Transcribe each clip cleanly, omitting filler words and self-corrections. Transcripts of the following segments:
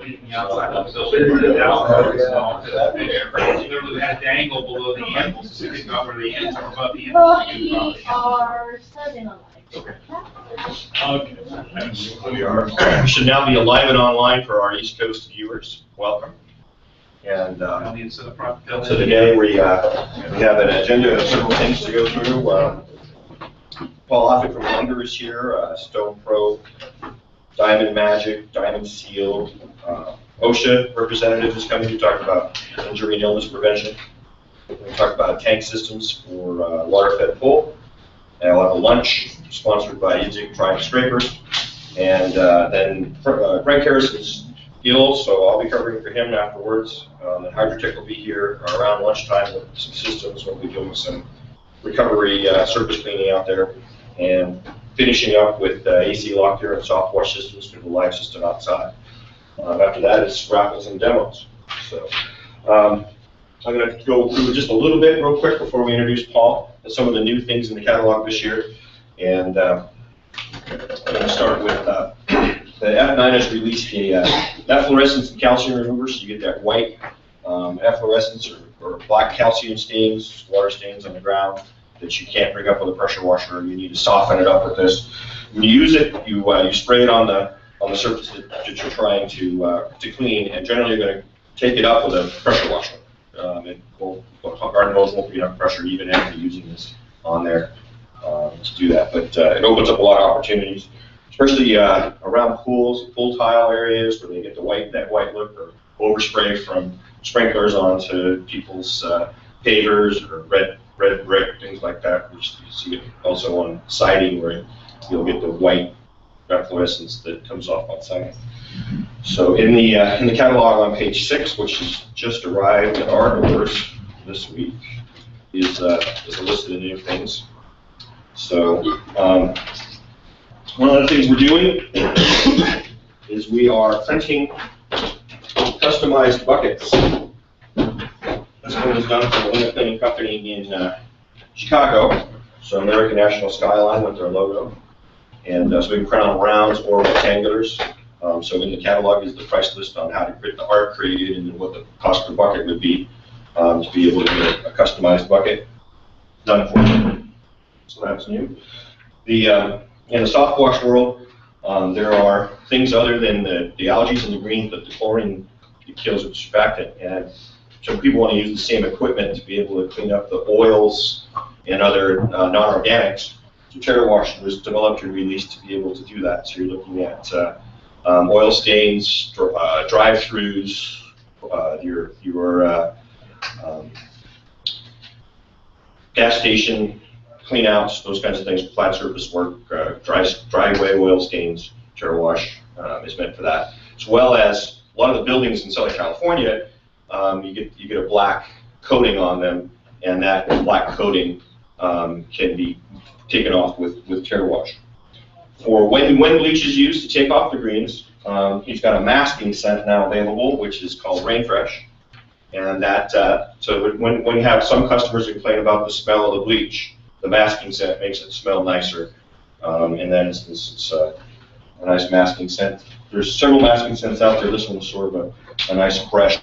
cleaning the outside of those. Literally that dangle below the handles, so you can go over the ends or above the handles. We are starting on Okay. We should now be alive and online for our East Coast viewers. Welcome. And so today we have an agenda of several things to go through. Paul Offit from Unger is here, Stone Pro, Diamond Magic, Diamond Seal, OSHA representative is coming to talk about injury and illness prevention. We're going to talk about tank systems for water-fed pool. And I'll have a lunch sponsored by Unger Triumph Scrapers. And then Frank Harris is ill, so I'll be covering for him afterwards. And HydroTek will be here around lunchtime with some systems. We'll be doing some recovery surface cleaning out there. And finishing up with AC lock here and soft wash systems for the live system outside. After that is raffles and demos. So I'm going to go through just a little bit real quick before we introduce Paul and some of the new things in the catalog this year. And I'm going to start with the F9 has released a efflorescence and calcium remover, so you get that white efflorescence or black calcium stains, water stains on the ground that you can't bring up with a pressure washer. You need to soften it up with this. When you use it, you spray it on the surface that you're trying to clean, and generally you're going to take it up with a pressure washer. Garden hose won't be enough pressure even after using this on there to do that. But it opens up a lot of opportunities, especially around pools, pool tile areas where they get that white look, or overspray from sprinklers onto people's pavers or red brick, things like that. You see it also on siding where you'll get the white efflorescence that comes off on siding. So in the catalog on page 6, which has just arrived at our doors this week, is a list of the new things. So one of the things we're doing is we are printing customized buckets. This one was done for the window cleaning company in Chicago, so American National Skyline with their logo. And so we can print on rounds or rectangulars. So in the catalog is the price list on how to print the art created and what the cost per bucket would be to be able to get a customized bucket done for you. So that's new. In the soft wash world, there are things other than the algae and the greens, but the chlorine kills with surfactant. And so people want to use the same equipment to be able to clean up the oils and other non-organics. So TerraWash was developed and released to be able to do that. So you're looking at oil stains, drive-throughs, your gas station cleanouts, those kinds of things, flat surface work, driveway oil stains. TerraWash is meant for that, as well as a lot of the buildings in Southern California. You get a black coating on them, and that black coating can be taken off with TerraWash. For when bleach is used to take off the greens, he's got a masking scent now available, which is called Rainfresh. And that, so when you have some customers who complain about the smell of the bleach, the masking scent makes it smell nicer. In that instance, it's a nice masking scent. There's several masking scents out there. This one's sort of a nice fresh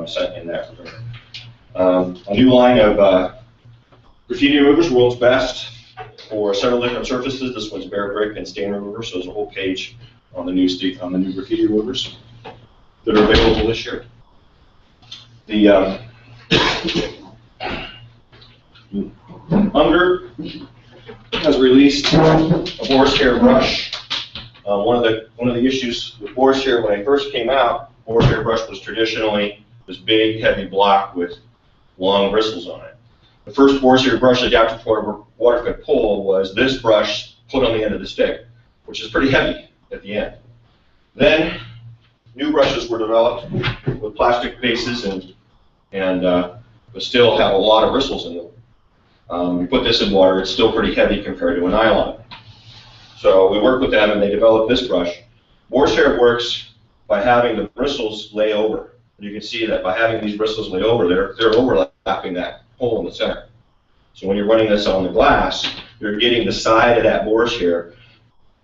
scent in that regard. A new line of graffiti removers, world's best, for several different surfaces. This one's bare brick and stain remover, so there's a whole page on the new graffiti removers that are available this year. The Unger has released a boar's hair brush. One of the issues with boar's hair when it first came out, boar's hair brush was traditionally this big, heavy block with long bristles on it. The first boar's hair brush adapted for a water-fed pool was this brush put on the end of the stick, which is pretty heavy at the end. Then new brushes were developed with plastic bases but still have a lot of bristles in them. You put this in water, it's still pretty heavy compared to a nylon. So we worked with them and they developed this brush. Boar's hair works by having the bristles lay over. You can see that by having these bristles lay over, they're overlapping that hole in the center. So when you're running this on the glass, you're getting the side of that boar's hair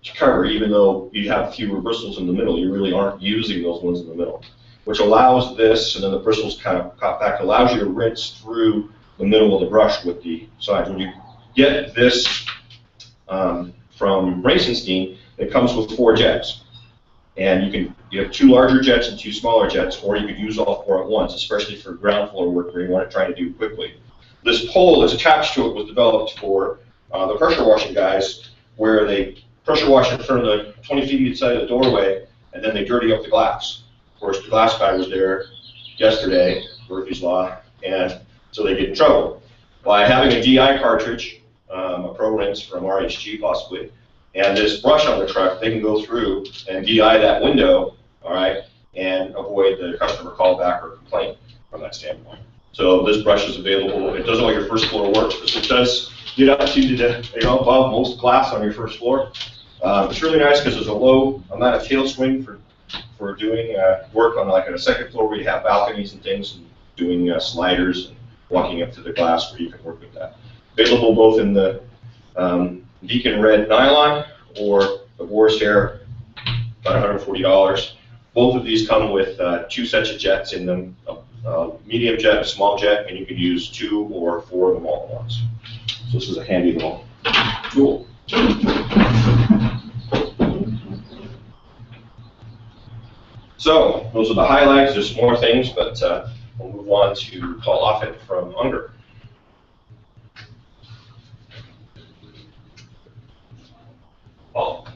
to cover, even though you have a few bristles in the middle, you really aren't using those ones in the middle, which allows this, and then the bristles kind of compact, allows you to rinse through the middle of the brush with the sides. When you get this from Racenstein, it comes with 4 jets. And you have 2 larger jets and 2 smaller jets, or you could use all 4 at once, especially for ground floor work where you want to try to do quickly. This pole that's attached to it was developed for the pressure washing guys, where they pressure wash in front of the 20 feet inside the doorway, and then they dirty up the glass. Of course, the glass guy was there yesterday, Murphy's Law, and so they get in trouble. By having a DI cartridge, a Pro Rinse from RHG possibly, and this brush on the truck, they can go through and DI that window, all right, and avoid the customer callback or complaint from that standpoint. So this brush is available. It does all your first floor work, because it does get up to above most glass on your first floor. It's really nice because there's a low amount of tail swing for doing work on like a second floor where you have balconies and things, and doing sliders and walking up to the glass where you can work with that. Available both in the Deacon Red nylon or the Boar's Hair, about $140. Both of these come with 2 sets of jets in them, a medium jet, a small jet, and you can use 2 or 4 of them all at once. So this is a handy little tool. So those are the highlights. There's more things, but we'll move on to Paul Offit from Unger. Paul.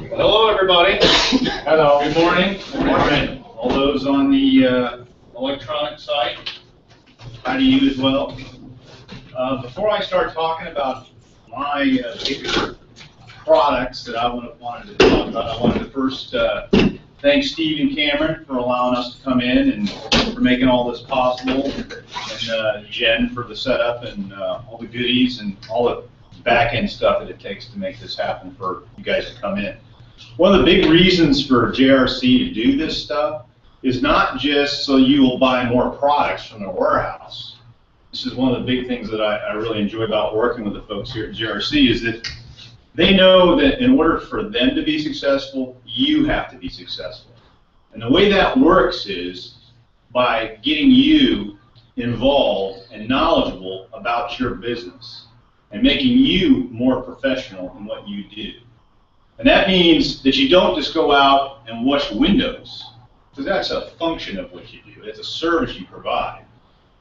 Hello, everybody. Hello. Good morning. Good morning. All those on the electronic site, hi to you as well. Before I start talking about my particular products that I wanted to talk about, I wanted to first thank Steve and Cameron for allowing us to come in and for making all this possible, and Jen for the setup and all the goodies and all the back-end stuff that it takes to make this happen for you guys to come in. One of the big reasons for JRC to do this stuff is not just so you will buy more products from the warehouse. This is one of the big things that I really enjoy about working with the folks here at JRC, is that they know that in order for them to be successful, you have to be successful. And the way that works is by getting you involved and knowledgeable about your business and making you more professional in what you do. And that means that you don't just go out and wash windows, because that's a function of what you do. It's a service you provide.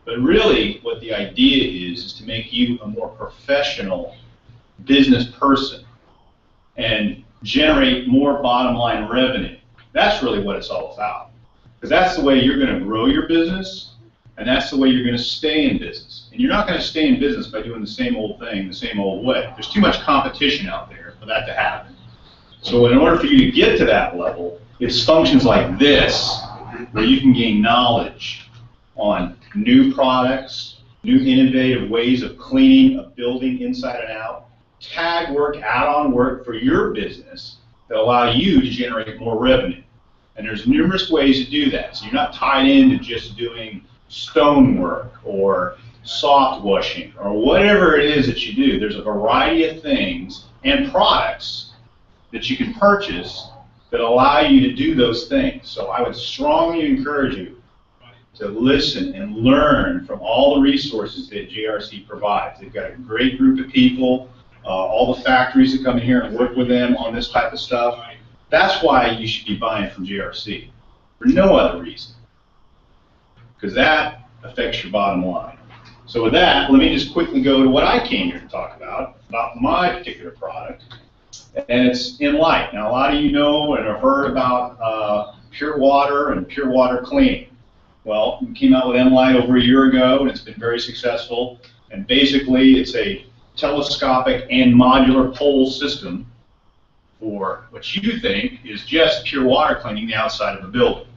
But really, what the idea is to make you a more professional business person and generate more bottom line revenue. That's really what it's all about. Because that's the way you're going to grow your business, and that's the way you're going to stay in business. And you're not going to stay in business by doing the same old thing the same old way. There's too much competition out there for that to happen. So in order for you to get to that level, it's functions like this where you can gain knowledge on new products, new innovative ways of cleaning a building inside and out, tag work, add-on work for your business that allow you to generate more revenue. And there's numerous ways to do that. So you're not tied into just doing stone work or soft washing or whatever it is that you do. There's a variety of things and products that you can purchase that allow you to do those things. So I would strongly encourage you to listen and learn from all the resources that JRC provides. They've got a great group of people, all the factories that come in here and work with them on this type of stuff. That's why you should be buying from JRC, for no other reason, because that affects your bottom line. So with that, let me just quickly go to what I came here to talk about my particular product, and it's Enlight. Now, a lot of you know and have heard about pure water and pure water cleaning. Well, we came out with Enlight over a year ago, and it's been very successful. And basically, it's a telescopic and modular pole system for what you think is just pure water cleaning the outside of a building.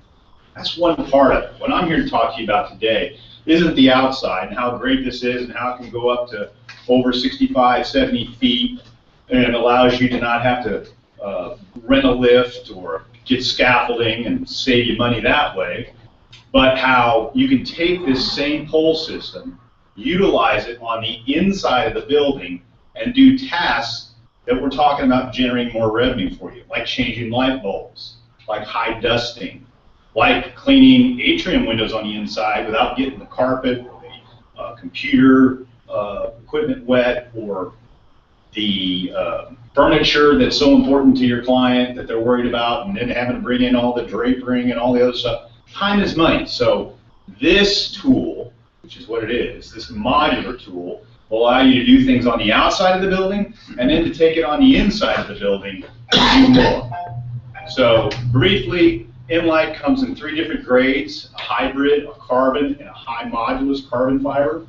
That's one part of it. What I'm here to talk to you about today isn't the outside and how great this is and how it can go up to over 65, 70 feet, and it allows you to not have to rent a lift or get scaffolding and save you money that way. but how you can take this same pole system, utilize it on the inside of the building, and do tasks that we're talking about generating more revenue for you, like changing light bulbs, like high dusting, like cleaning atrium windows on the inside without getting the carpet or the computer equipment wet, or the furniture that's so important to your client that they're worried about, and then having to bring in all the drapering and all the other stuff. Time is money. So this tool, which is what it is, this modular tool, will allow you to do things on the outside of the building and then to take it on the inside of the building and do more. So briefly, Enlight comes in 3 different grades: a hybrid, a carbon, and a high modulus carbon fiber.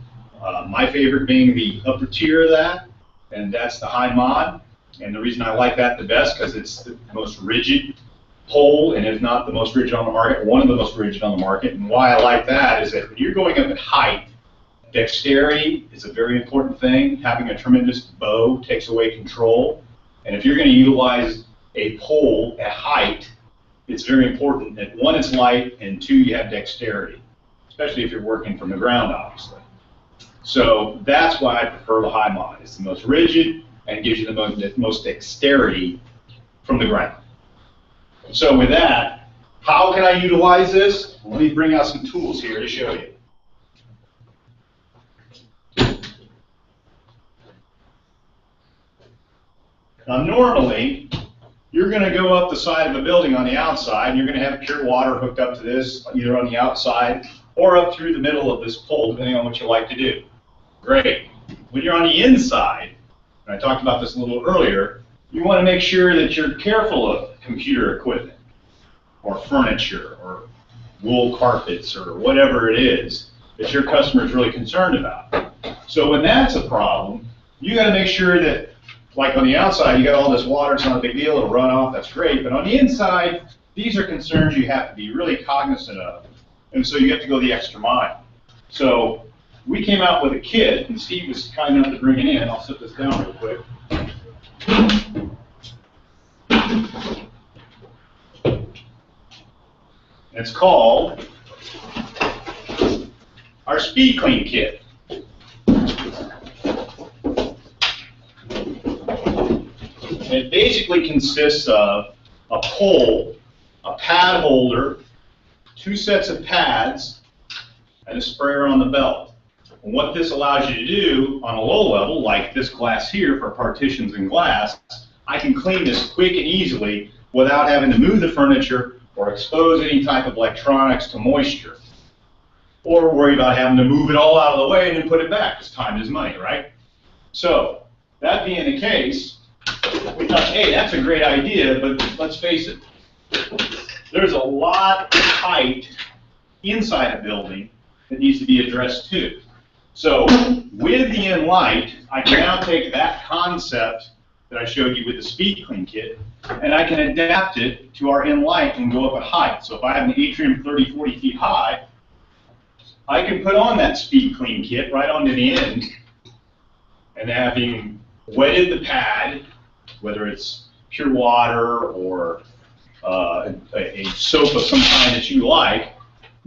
My favorite being the upper tier of that, and that's the high mod. And the reason I like that the best, because it's the most rigid pole, and it's not the most rigid on the market, one of the most rigid on the market. And why I like that is that when you're going up at height, dexterity is a very important thing. Having a tremendous bow takes away control. And if you're going to utilize a pole at height, it's very important that 1, it's light, and 2, you have dexterity, especially if you're working from the ground, obviously. So that's why I prefer the high mod. It's the most rigid and gives you the most dexterity from the ground. So with that, how can I utilize this? Let me bring out some tools here to show you. Now normally, you're going to go up the side of a building on the outside, and you're going to have pure water hooked up to this, either on the outside or up through the middle of this pole, depending on what you like to do. Great. When you're on the inside, and I talked about this a little earlier, you want to make sure that you're careful of computer equipment or furniture or wool carpets or whatever it is that your customer is really concerned about. So when that's a problem, you got to make sure that, like on the outside, you got all this water, it's not a big deal, it'll run off, that's great. But on the inside, these are concerns you have to be really cognizant of. And so you have to go the extra mile. So we came out with a kit, and Steve was kind enough to bring it in. I'll set this down real quick. It's called our Speed Clean Kit. It basically consists of a pole, a pad holder, 2 sets of pads, and a sprayer on the belt. And what this allows you to do on a low level, like this glass here for partitions and glass, I can clean this quick and easily without having to move the furniture or expose any type of electronics to moisture, or worry about having to move it all out of the way and then put it back, because time is money, right? So, that being the case, we thought, hey, that's a great idea, but let's face it, there's a lot of height inside a building that needs to be addressed too. So with the Enlight, I can now take that concept that I showed you with the Speed Clean Kit, and I can adapt it to our Enlight and go up at height. So if I have an atrium 30, 40 feet high, I can put on that Speed Clean Kit right onto the end, and having wetted the pad, whether it's pure water or a soap of some kind that you like,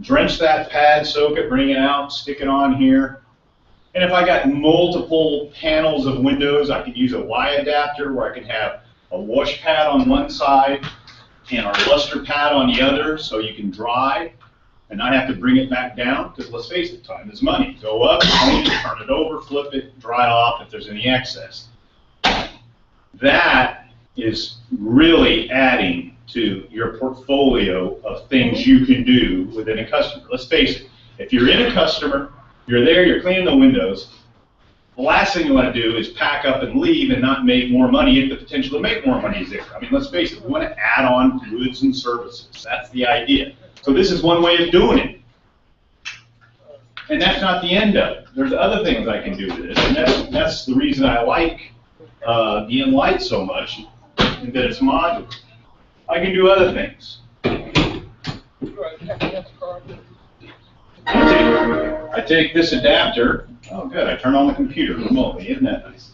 drench that pad, soak it, bring it out, stick it on here. And if I got multiple panels of windows, I could use a Y adapter where I can have a wash pad on one side and our luster pad on the other, so you can dry and not have to bring it back down, because let's face it, time is money. Go up, clean it, turn it over, flip it, dry off if there's any excess. That is really adding to your portfolio of things you can do within a customer. Let's face it, if you're in a customer, you're there, you're cleaning the windows, the last thing you want to do is pack up and leave and not make more money if the potential to make more money is there. I mean, let's face it, we want to add on goods and services. That's the idea. So this is one way of doing it. And that's not the end of it. There's other things I can do with this, and that's the reason I like the Enlight so much, and that it's modular. I can do other things. I take this adapter. Oh, good. I turn on the computer remotely. Isn't that nice?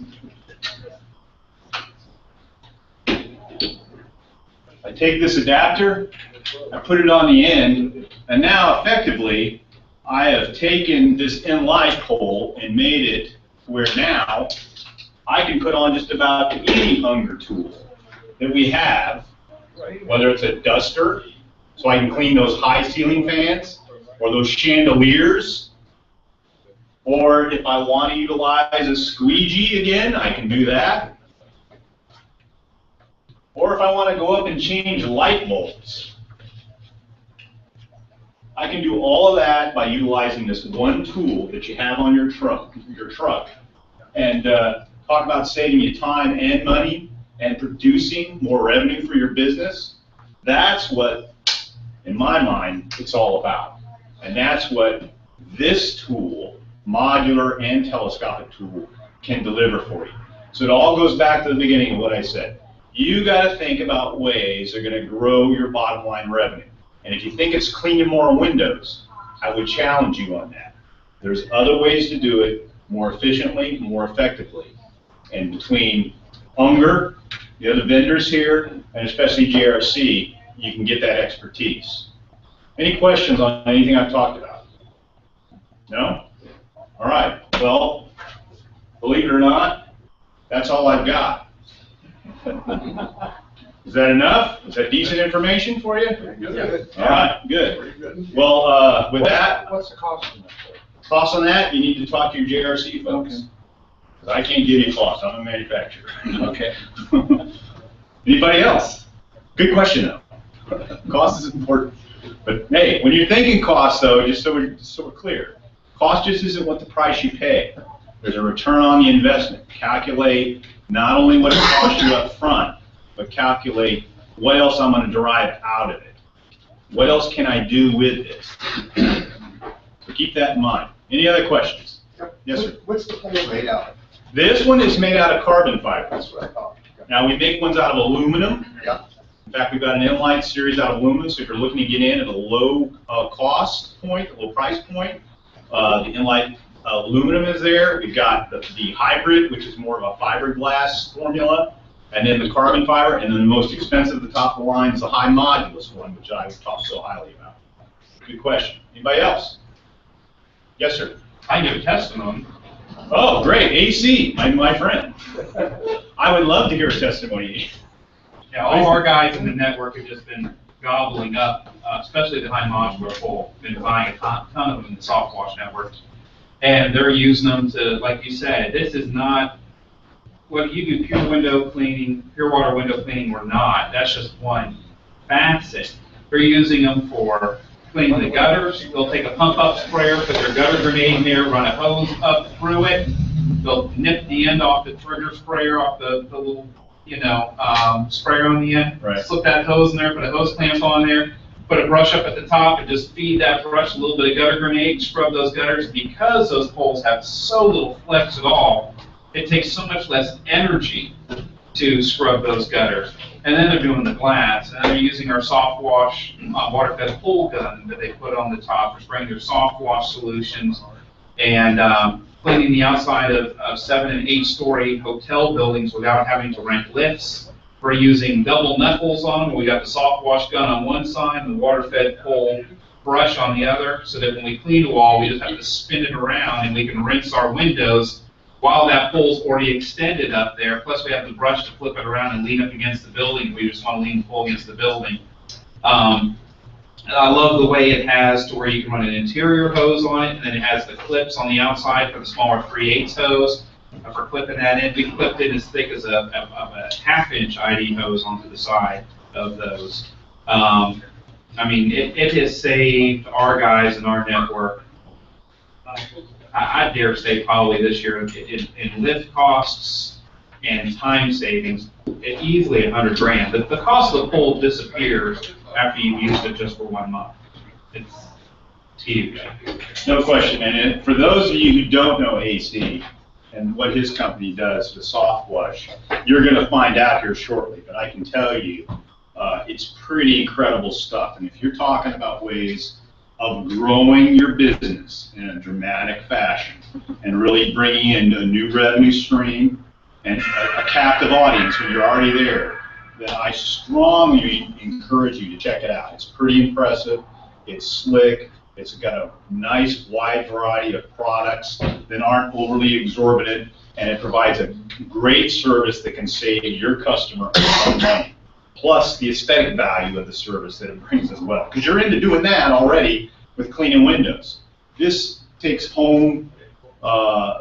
I take this adapter, I put it on the end, and now effectively, I have taken this in-light pole and made it where now I can put on just about any Unger tool that we have, whether it's a duster, so I can clean those high ceiling fans, or those chandeliers, or if I want to utilize a squeegee again, I can do that. Or if I want to go up and change light bulbs, I can do all of that by utilizing this one tool that you have on your truck. And talk about saving you time and money and producing more revenue for your business. That's what, in my mind, it's all about. And that's what this tool, modular and telescopic tool, can deliver for you. So it all goes back to the beginning of what I said. You got to think about ways that are going to grow your bottom line revenue. And if you think it's cleaning more windows, I would challenge you on that. There's other ways to do it more efficiently, more effectively. And between Unger, the other vendors here, and especially JRC, you can get that expertise. Any questions on anything I've talked about? No? All right. Well, believe it or not, that's all I've got. Is that enough? Is that decent information for you? Good. All right, good. Well, with that, What's the cost on that? cost on that, you need to talk to your JRC folks. Because I can't give you a cost. I'm a manufacturer. Okay. Anybody else? Good question, though. Cost is important. But hey, when you're thinking cost, though, just so we're clear, cost just isn't what the price you pay. There's a return on the investment. Calculate not only what it costs you up front, but calculate what else I'm going to derive out of it. What else can I do with this? So keep that in mind. Any other questions? Yes, sir. What's the pole made out of? This one is made out of carbon fiber. That's what I thought. Now, we make ones out of aluminum. Yeah. In fact, we've got an inline series out of aluminum, so if you're looking to get in at a low cost point, a low price point, the inline aluminum is there. We've got the hybrid, which is more of a fiberglass formula, and then the carbon fiber, and then the most expensive at the top of the line is the high modulus one, which I talk so highly about. Good question. Anybody else? Yes, sir. I give a testimony. Oh, great. AC, my friend. I would love to hear a testimony. Yeah, all of our guys in the network have just been gobbling up, especially the high modular pole. Been buying a ton of them in the soft wash network. And they're using them to, like you said, this is not, whether you do pure window cleaning, pure water window cleaning or not, that's just one facet. They're using them for cleaning the gutters. They'll take a pump-up sprayer, put their gutter grenade in there, run a hose up through it. They'll nip the end off the trigger sprayer, off the little, sprayer on the end. Right. Slip that hose in there, put a hose clamp on there, put a brush up at the top, and just feed that brush a little bit of gutter grenade, scrub those gutters. Because those poles have so little flex at all, it takes so much less energy to scrub those gutters. And then they're doing the glass, and they're using our soft wash water-fed pole gun that they put on the top for spraying their soft wash solutions, and cleaning the outside of 7- and 8-story hotel buildings without having to rent lifts. We're using double knuckles on them. We got the soft wash gun on one side and the water-fed pole brush on the other, so that when we clean the wall, we just have to spin it around and we can rinse our windows while that pole's already extended up there. Plus, we have the brush to flip it around and lean up against the building. We just want to lean the pole against the building. I love the way it has to where you can run an interior hose on it, and then it has the clips on the outside for the smaller 3/8 hose for clipping that in. We clipped it as thick as a half-inch ID hose onto the side of those. I mean, it has saved our guys in our network, I dare say probably this year, in lift costs and time savings, easily $100 grand. The cost of the pole disappears after you've used it just for 1 month. It's huge. No question. And for those of you who don't know AC and what his company does to soft wash, you're going to find out here shortly. But I can tell you, it's pretty incredible stuff. And if you're talking about ways of growing your business in a dramatic fashion and really bringing in a new revenue stream and a captive audience when you're already there, then I strongly encourage you to check it out. It's pretty impressive. It's slick. It's got a nice wide variety of products that aren't overly exorbitant, and it provides a great service that can save your customer a lot of money. Plus the aesthetic value of the service that it brings as well. Because you're into doing that already with cleaning windows. This takes home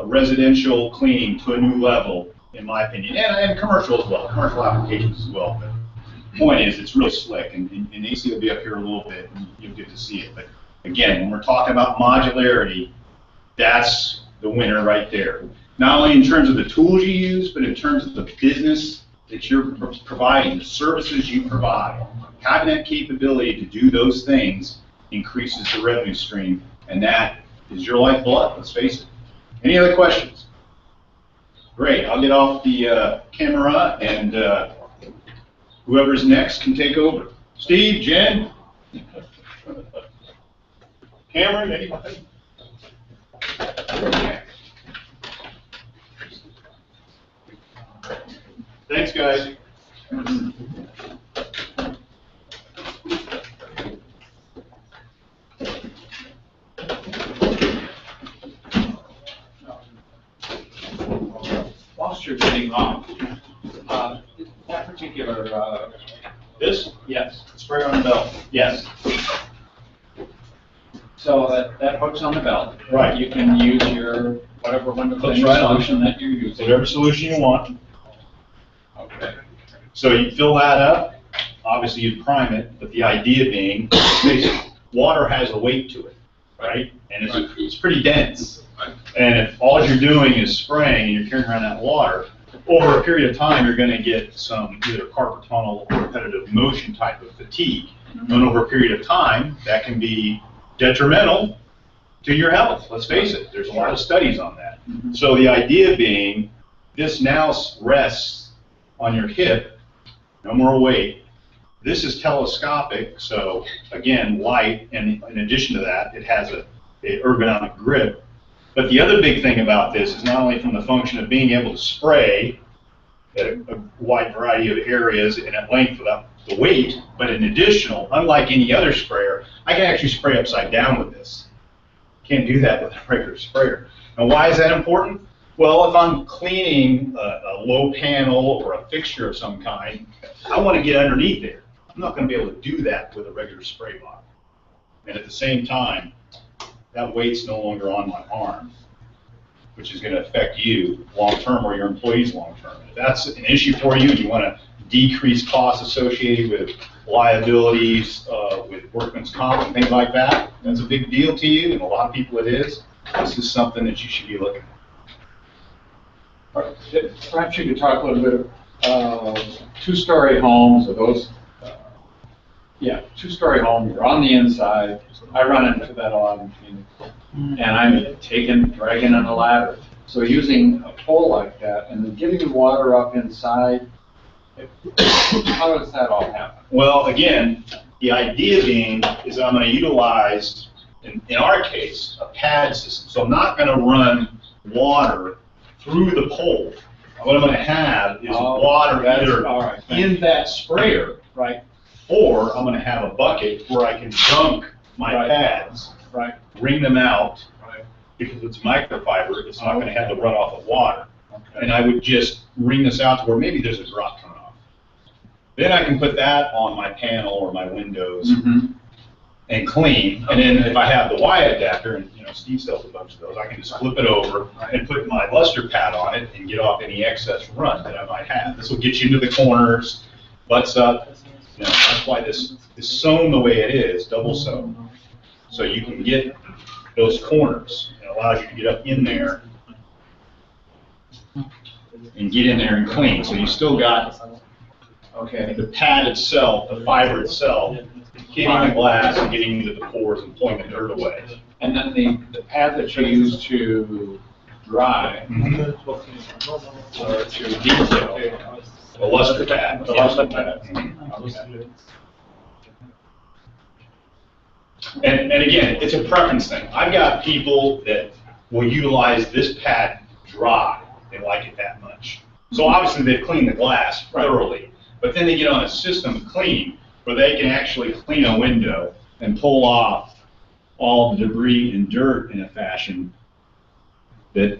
residential cleaning to a new level, in my opinion, and commercial as well, commercial applications as well. But the point is, it's really slick, and AC will be up here a little bit, and you'll get to see it. But again, when we're talking about modularity, that's the winner right there. Not only in terms of the tools you use, but in terms of the business that you're providing, the services you provide. Having that capability to do those things increases the revenue stream, and that is your lifeblood, let's face it. Any other questions? Great, I'll get off the camera, and whoever's next can take over. Steve, Jen? Cameron, anybody? Thanks, guys. Whilst you're getting off, that particular, This? yes, Spray on the belt. yes. So that hook's on the belt. Right. You can use your, whatever window Hooks cleaning right on. solution that you're using. Whatever solution you want. Okay. So you fill that up, obviously you prime it, but the idea being, water has a weight to it, right? And it's pretty dense. And if all you're doing is spraying and you're carrying around that water, over a period of time, you're going to get some either carpal tunnel or repetitive motion type of fatigue. And over a period of time, that can be detrimental to your health. Let's face it, there's a lot of studies on that. So the idea being, this now rests on your hip, no more weight. This is telescopic, so again, light, and in addition to that, it has a ergonomic grip. But the other big thing about this is not only from the function of being able to spray at a wide variety of areas and at length without the weight, but in additional, unlike any other sprayer, I can actually spray upside down with this. Can't do that with a regular sprayer. Now, why is that important? Well, if I'm cleaning a low panel or a fixture of some kind, I want to get underneath there. I'm not going to be able to do that with a regular spray bottle. And at the same time, that weight's no longer on my arm, which is going to affect you long-term or your employees long-term. If that's an issue for you and you want to decrease costs associated with liabilities, with workman's comp and things like that, that's a big deal to you, and a lot of people it is. This is something that you should be looking at. Perhaps you could talk a little bit, two-story homes, or those, two-story homes, you're on the inside. I run into that a lot in Phoenix. And I'm dragging on a ladder. So using a pole like that and then getting the water up inside, how does that all happen? Well, again, the idea being is I'm going to utilize, in our case, a pad system. So I'm not going to run water through the pole. What I'm going to have is water either in that sprayer, Right. or I'm going to have a bucket where I can dunk my pads, wring them out, because it's microfiber, it's not going to have the runoff of water. And I would just wring this out to where maybe there's a drop coming off. Then I can put that on my panel or my windows and clean. And then if I have the Y adapter, and Steve sells a bunch of those, I can just flip it over and put my luster pad on it and get off any excess run that I might have. This will get you into the corners, butts up. That's why this is sewn the way it is, double sewn. So you can get those corners. It allows you to get up in there and get in there and clean. So you still got the pad itself, the fiber itself, hitting the glass and getting into the pores and pulling the dirt away. And then the pad that you use to dry, or to detail, A luster pad. the luster pad. And again, it's a preference thing. I've got people that will utilize this pad dry. They like it that much. So obviously they've cleaned the glass thoroughly. But then they get on a system clean where they can actually clean a window and pull off all the debris and dirt in a fashion that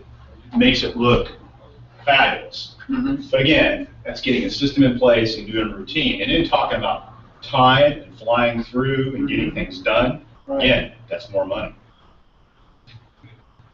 makes it look fabulous. But again, that's getting a system in place and doing a routine. And then talking about time and flying through and getting things done, again, that's more money.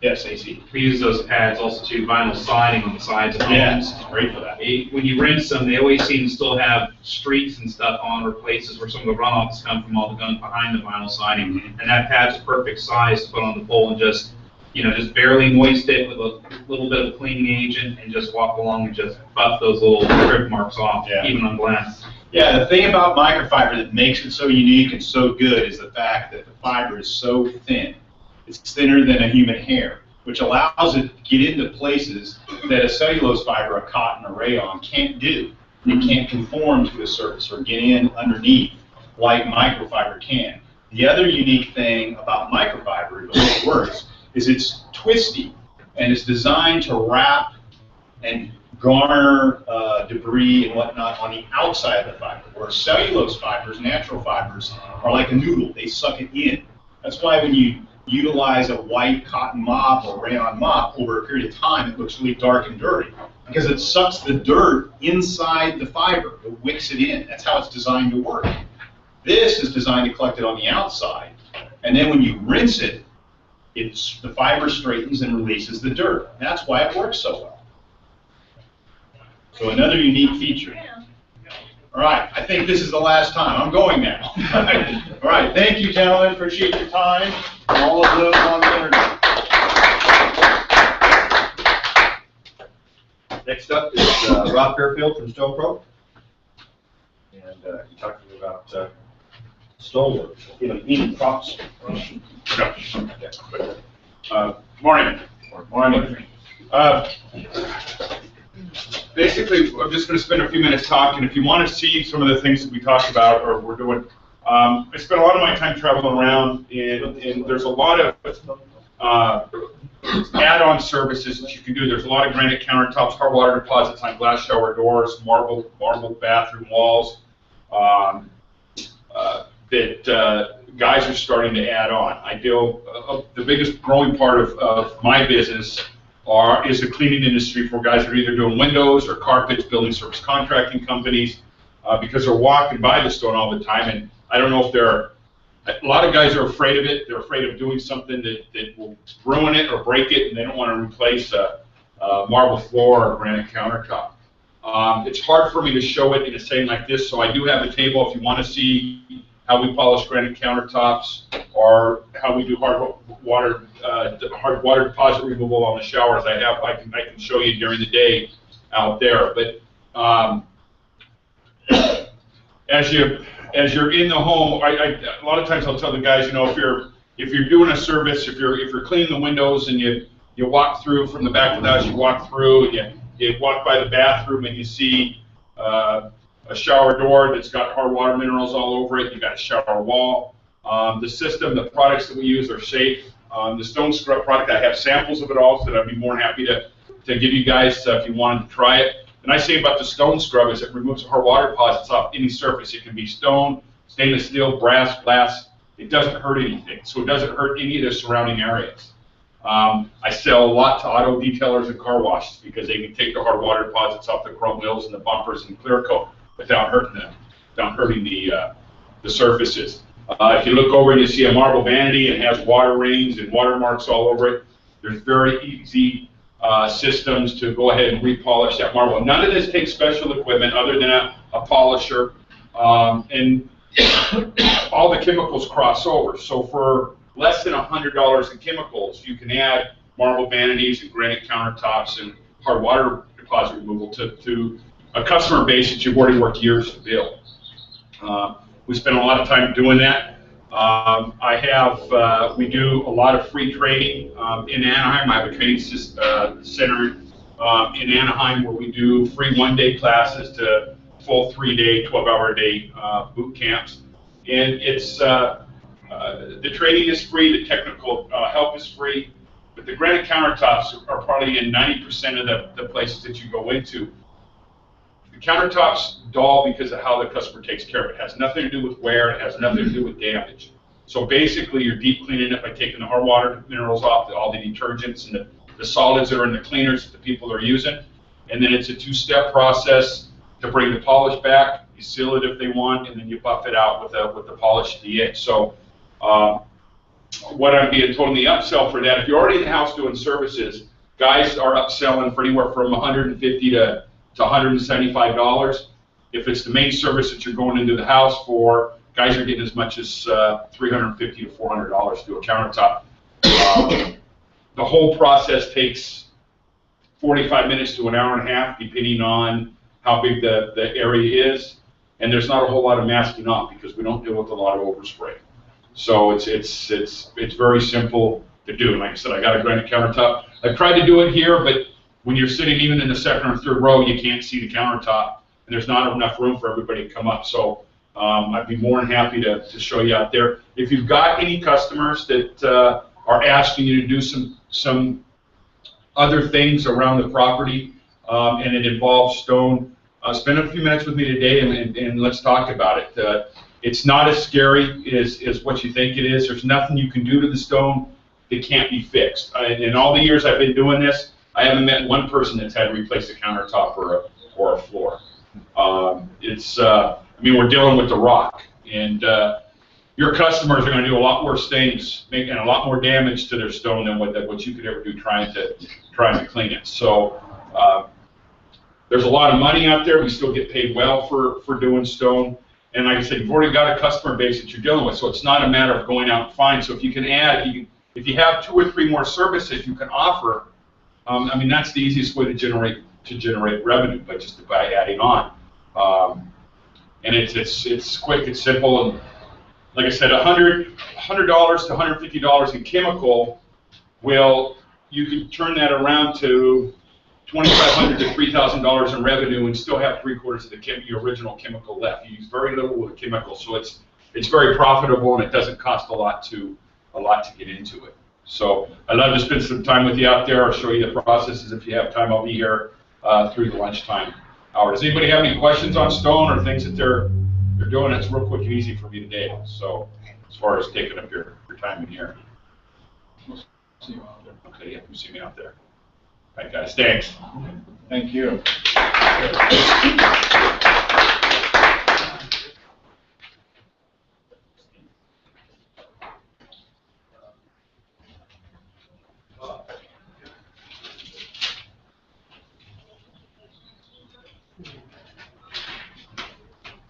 Yes, AC. We use those pads also to vinyl siding on the sides of homes. Yeah, it's great for that. When you rinse them, they always seem to still have streaks and stuff on, or places where some of the runoffs come from all the gunk behind the vinyl siding. And that pad's a perfect size to put on the pole and just, just barely moist it with a little bit of cleaning agent and just walk along and just buff those little grip marks off, even on glass. Yeah, the thing about microfiber that makes it so unique and so good is the fact that the fiber is so thin. It's thinner than a human hair, which allows it to get into places that a cellulose fiber, a cotton, or rayon can't do. It can't conform to a surface or get in underneath like microfiber can. The other unique thing about microfiber, the way it works, is it's twisty, and it's designed to wrap and garner debris and whatnot on the outside of the fiber, where cellulose fibers, natural fibers, are like a noodle. They suck it in. That's why when you utilize a white cotton mop or rayon mop over a period of time, it looks really dark and dirty, because it sucks the dirt inside the fiber. It wicks it in. That's how it's designed to work. This is designed to collect it on the outside, and then when you rinse it, the fiber straightens and releases the dirt. That's why it works so well. So another unique feature. All right, I think this is the last time. I'm going now. All right, thank you, gentlemen. Appreciate your time. And all of those on the internet. Next up is Rob Fairfield from Stone Pro. And he talked to me about stonework, even props. Morning. Basically, I'm just going to spend a few minutes talking. If you want to see some of the things that we talked about or we're doing, I spent a lot of my time traveling around, and there's a lot of add-on services that you can do. There's a lot of granite countertops, hard water deposits on glass shower doors, marble bathroom walls that guys are starting to add on. I deal, the biggest growing part of my business is the cleaning industry for guys that are either doing windows or carpets, building service contracting companies, because they're walking by the stone all the time, and I don't know if a lot of guys are afraid of it. They're afraid of doing something that will ruin it or break it, and they don't want to replace a marble floor or granite countertop. It's hard for me to show it in a setting like this, so I do have a table if you want to see how we polish granite countertops or how we do hard water deposit removal on the showers. I can show you during the day out there. But as you're in the home, a lot of times I'll tell the guys, if you're doing a service, if you're cleaning the windows and you walk through from the back of the house, you walk through, and you walk by the bathroom and you see a shower door that's got hard water minerals all over it. You got a shower wall. The system, the products that we use are safe. The stone scrub product, I have samples of it all, so that I'd be more than happy to give you guys if you wanted to try it. And I say about the stone scrub is it removes hard water deposits off any surface. It can be stone, stainless steel, brass, glass. It doesn't hurt anything, so it doesn't hurt any of the surrounding areas. I sell a lot to auto detailers and car washes because they can take the hard water deposits off the chrome wheels and the bumpers and clear coat without hurting them, without hurting the surfaces. If you look over and you see a marble vanity, it has water rings and water marks all over it. There's very easy systems to go ahead and repolish that marble. None of this takes special equipment other than a polisher, and all the chemicals cross over. So for less than $100 in chemicals, you can add marble vanities and granite countertops and hard water deposit removal to a customer base that you've already worked years to build. We spend a lot of time doing that. We do a lot of free training in Anaheim. I have a training center in Anaheim where we do free one-day classes to full 3-day, 12-hour-a-day boot camps. And it's the training is free, the technical help is free, but the granite countertops are probably in 90% of the places that you go into. The countertop's dull because of how the customer takes care of it. It has nothing to do with wear, it has nothing to do with damage. So basically, you're deep cleaning it by taking the hard water minerals off, all the detergents and the solids that are in the cleaners that the people are using. And then it's a two-step process to bring the polish back. You seal it if they want, and then you buff it out with the polish at the edge. So what I'm being told in the upsell for that, if you're already in the house doing services, guys are upselling for anywhere from $150 to $175. If it's the main service that you're going into the house for, guys are getting as much as $350 to $400 to do a countertop. The whole process takes 45 minutes to an hour and a half, depending on how big the area is. And there's not a whole lot of masking off because we don't deal with a lot of overspray. So it's very simple to do. And like I said, I got a granite countertop. I've tried to do it here, but when you're sitting even in the second or third row, you can't see the countertop, and there's not enough room for everybody to come up. So I'd be more than happy to show you out there. If you've got any customers that are asking you to do some other things around the property, and it involves stone, spend a few minutes with me today and let's talk about it. It's not as scary as what you think it is. There's nothing you can do to the stone that can't be fixed. In all the years I've been doing this, I haven't met one person that's had to replace a countertop or a floor. I mean, we're dealing with the rock, and your customers are going to do a lot worse things, making a lot more damage to their stone than what you could ever do trying to clean it. So there's a lot of money out there. We still get paid well for doing stone. And like I said, you've already got a customer base that you're dealing with, so it's not a matter of going out and find. So if you can add, if you have 2 or 3 more services you can offer, I mean, that's the easiest way to generate revenue, but just by adding on. And it's quick, it's simple, and like I said, $100 to $150 in chemical, you can turn that around to $2,500 to $3,000 in revenue and still have 3/4 of your original chemical left. You use very little with chemical, so it's very profitable and it doesn't cost a lot to get into it. So I'd love to spend some time with you out there or show you the processes. If you have time, I'll be here through the lunchtime hour. Does anybody have any questions on stone or things that they're doing? It's real quick and easy for me today. So as far as taking up your time in here. See you out there. Okay, yeah, you see me out there. All right, guys, thanks. Thank you.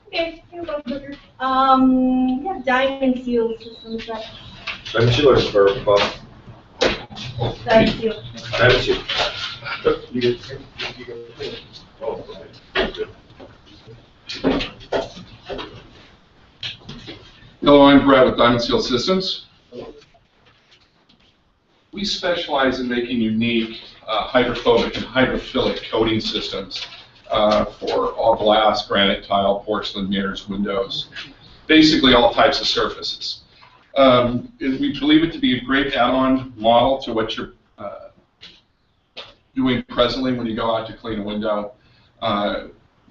Okay, here we go. We have diamond seal systems that. Diamond sealers for Bob. Diamond seal. Diamond seal. Hello, I'm Brad with Diamond Seal Systems. We specialize in making unique hydrophobic and hydrophilic coating systems for all glass, granite, tile, porcelain, mirrors, windows, basically all types of surfaces. We believe it to be a great add-on model to what you're doing presently when you go out to clean a window.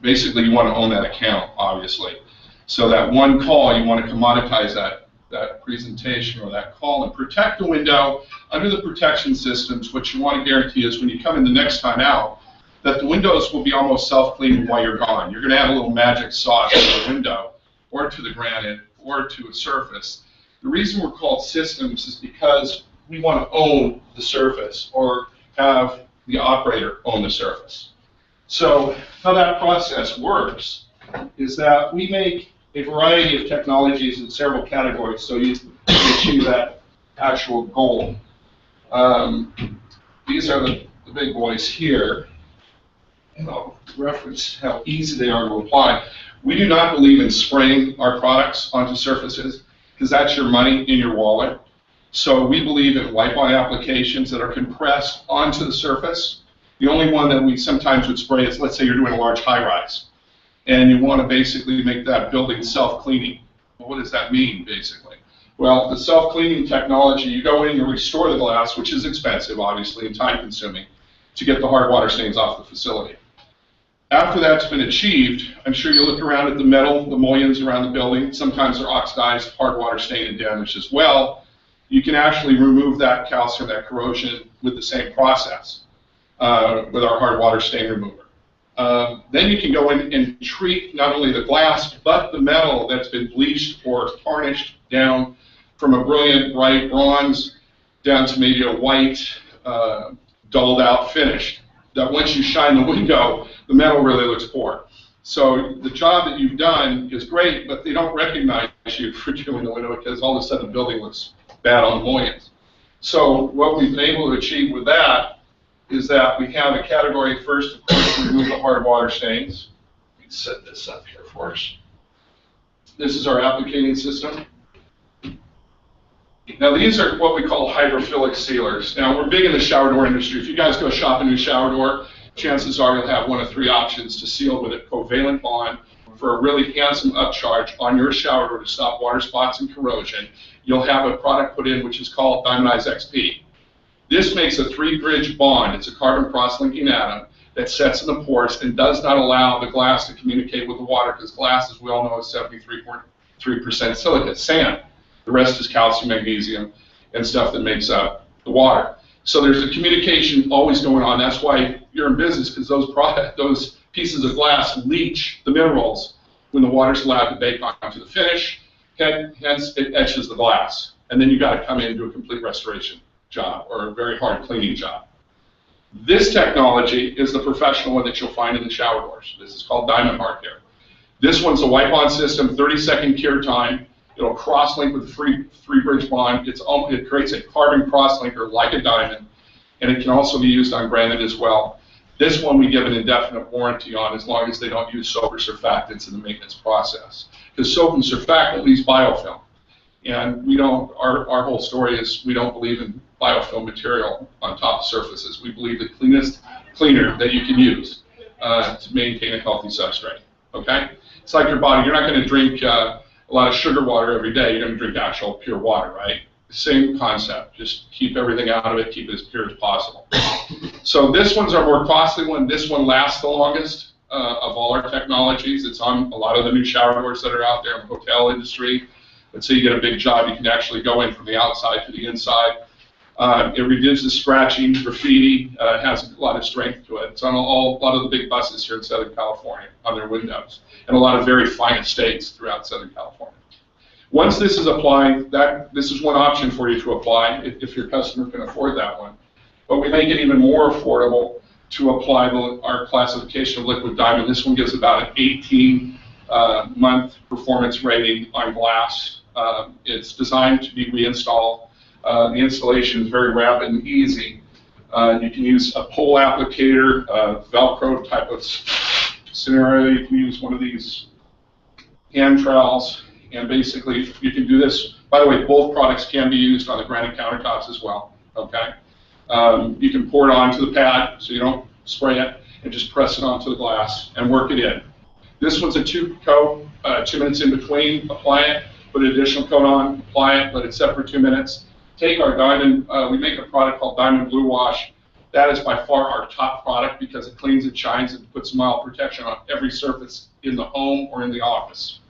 Basically, you want to own that account, obviously. So that one call, you want to commoditize that presentation or that call and protect the window under the protection systems. What you want to guarantee is when you come in the next time out, that the windows will be almost self-cleaning while you're gone. You're going to add a little magic sauce to the window or to the granite or to a surface. The reason we're called systems is because we want to own the surface or have the operator own the surface. So how that process works is that we make a variety of technologies in several categories so you can achieve that actual goal. These are the big boys here, and I'll reference how easy they are to apply. We do not believe in spraying our products onto surfaces because that's your money in your wallet. So we believe in wipe-on applications that are compressed onto the surface. The only one that we sometimes would spray is, let's say you're doing a large high-rise, and you want to basically make that building self-cleaning. Well, what does that mean, basically? Well, the self-cleaning technology, you go in, you restore the glass, which is expensive, obviously, and time-consuming, to get the hard water stains off the facility. After that's been achieved, I'm sure you look around at the metal, the mullions around the building. Sometimes they're oxidized, hard water stained and damaged as well. You can actually remove that calcium, that corrosion, with the same process with our hard water stain remover. Then you can go in and treat not only the glass, but the metal that's been bleached or tarnished down from a brilliant bright bronze down to maybe a white, dulled out finish. That once you shine the window, the metal really looks poor. So the job that you've done is great, but they don't recognize you for doing the window because all of a sudden the building looks bad on mullions. So what we've been able to achieve with that is that we have a category first, of course, to remove the hard water stains. Let me set this up here for us. This is our applicating system. Now these are what we call hydrophilic sealers. Now we're big in the shower door industry. If you guys go shop a new shower door, chances are you'll have one of three options to seal with a covalent bond for a really handsome upcharge on your shower door to stop water spots and corrosion. You'll have a product put in which is called Diamondized XP. This makes a 3-bridge bond. It's a carbon cross-linking atom that sets in the pores and does not allow the glass to communicate with the water, because glass, as we all know, is 73.3% silica, sand. The rest is calcium, magnesium, and stuff that makes up the water. So there's a communication always going on. That's why you're in business, because those pieces of glass leach the minerals when the water's allowed to bake onto the finish. Hence, it etches the glass. And then you've got to come in and do a complete restoration job or a very hard cleaning job. This technology is the professional one that you'll find in the shower doors. This is called Diamond Hard Care. This one's a wipe-on system, 30-second cure time. It'll cross-link with a 3-bridge bond. It creates a carbon cross-linker like a diamond, and it can also be used on granite as well. This one we give an indefinite warranty on as long as they don't use soap or surfactants in the maintenance process. Because soap and surfactant leaves biofilm. And we don't, our whole story is we don't believe in biofilm material on top of surfaces. We believe the cleanest cleaner that you can use to maintain a healthy substrate, okay? It's like your body. You're not going to drink a lot of sugar water every day. You're going to drink actual pure water, right? Same concept. Just keep everything out of it. Keep it as pure as possible. So this one's our more costly one. This one lasts the longest of all our technologies. It's on a lot of the new shower doors that are out there in the hotel industry. Let's say you get a big job, you can actually go in from the outside to the inside. It reduces scratching, graffiti, has a lot of strength to it. It's on a lot of the big buses here in Southern California on their windows, and a lot of very fine estates throughout Southern California. Once this is applied, this is one option for you to apply if your customer can afford that one. But we make it even more affordable to apply our classification of liquid diamond. This one gives about an 18-month performance rating on glass. It's designed to be reinstalled. The installation is very rapid and easy. You can use a pole applicator, Velcro type of scenario. You can use one of these hand trowels, and basically you can do this. By the way, both products can be used on the granite countertops as well, okay? You can pour it onto the pad so you don't spray it, and just press it onto the glass and work it in. This one's a 2-coat, 2 minutes in between, apply it, put an additional coat on, apply it, let it set for 2 minutes. Take our diamond, we make a product called Diamond Blue Wash. That is by far our top product because it cleans and shines and puts mild protection on every surface in the home or in the office.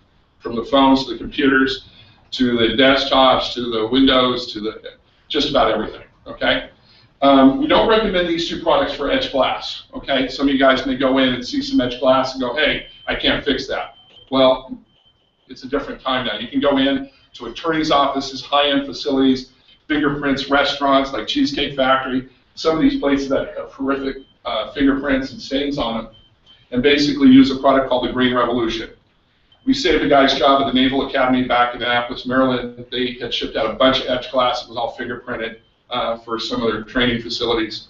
From the phones to the computers, to the desktops, to the windows, to just about everything, okay? We don't recommend these two products for edge glass, okay? Some of you guys may go in and see some edge glass and go, hey, I can't fix that. Well, it's a different time now. You can go in to attorneys' offices, high-end facilities, fingerprints, restaurants like Cheesecake Factory, some of these places that have horrific fingerprints and stains on them, and basically use a product called the Green Revolution. We saved a guy's job at the Naval Academy back in Annapolis, Maryland. They had shipped out a bunch of etch glass. It was all fingerprinted for some of their training facilities.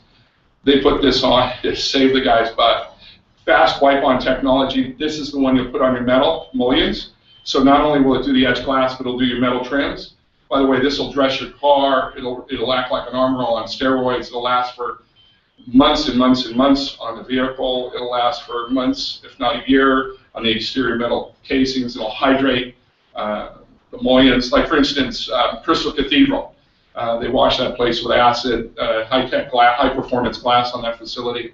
They put this on. It saved the guy's butt. Fast wipe-on technology. This is the one you'll put on your metal mullions. So not only will it do the etch glass, but it'll do your metal trims. By the way, this will dress your car. It'll act like an arm roll on steroids. It'll last for months and months and months on the vehicle. It'll last for months, if not a year, on the exterior metal casings. It'll hydrate the mullions. Like, for instance, Crystal Cathedral. They wash that place with acid, high-tech glass, high-performance glass on that facility.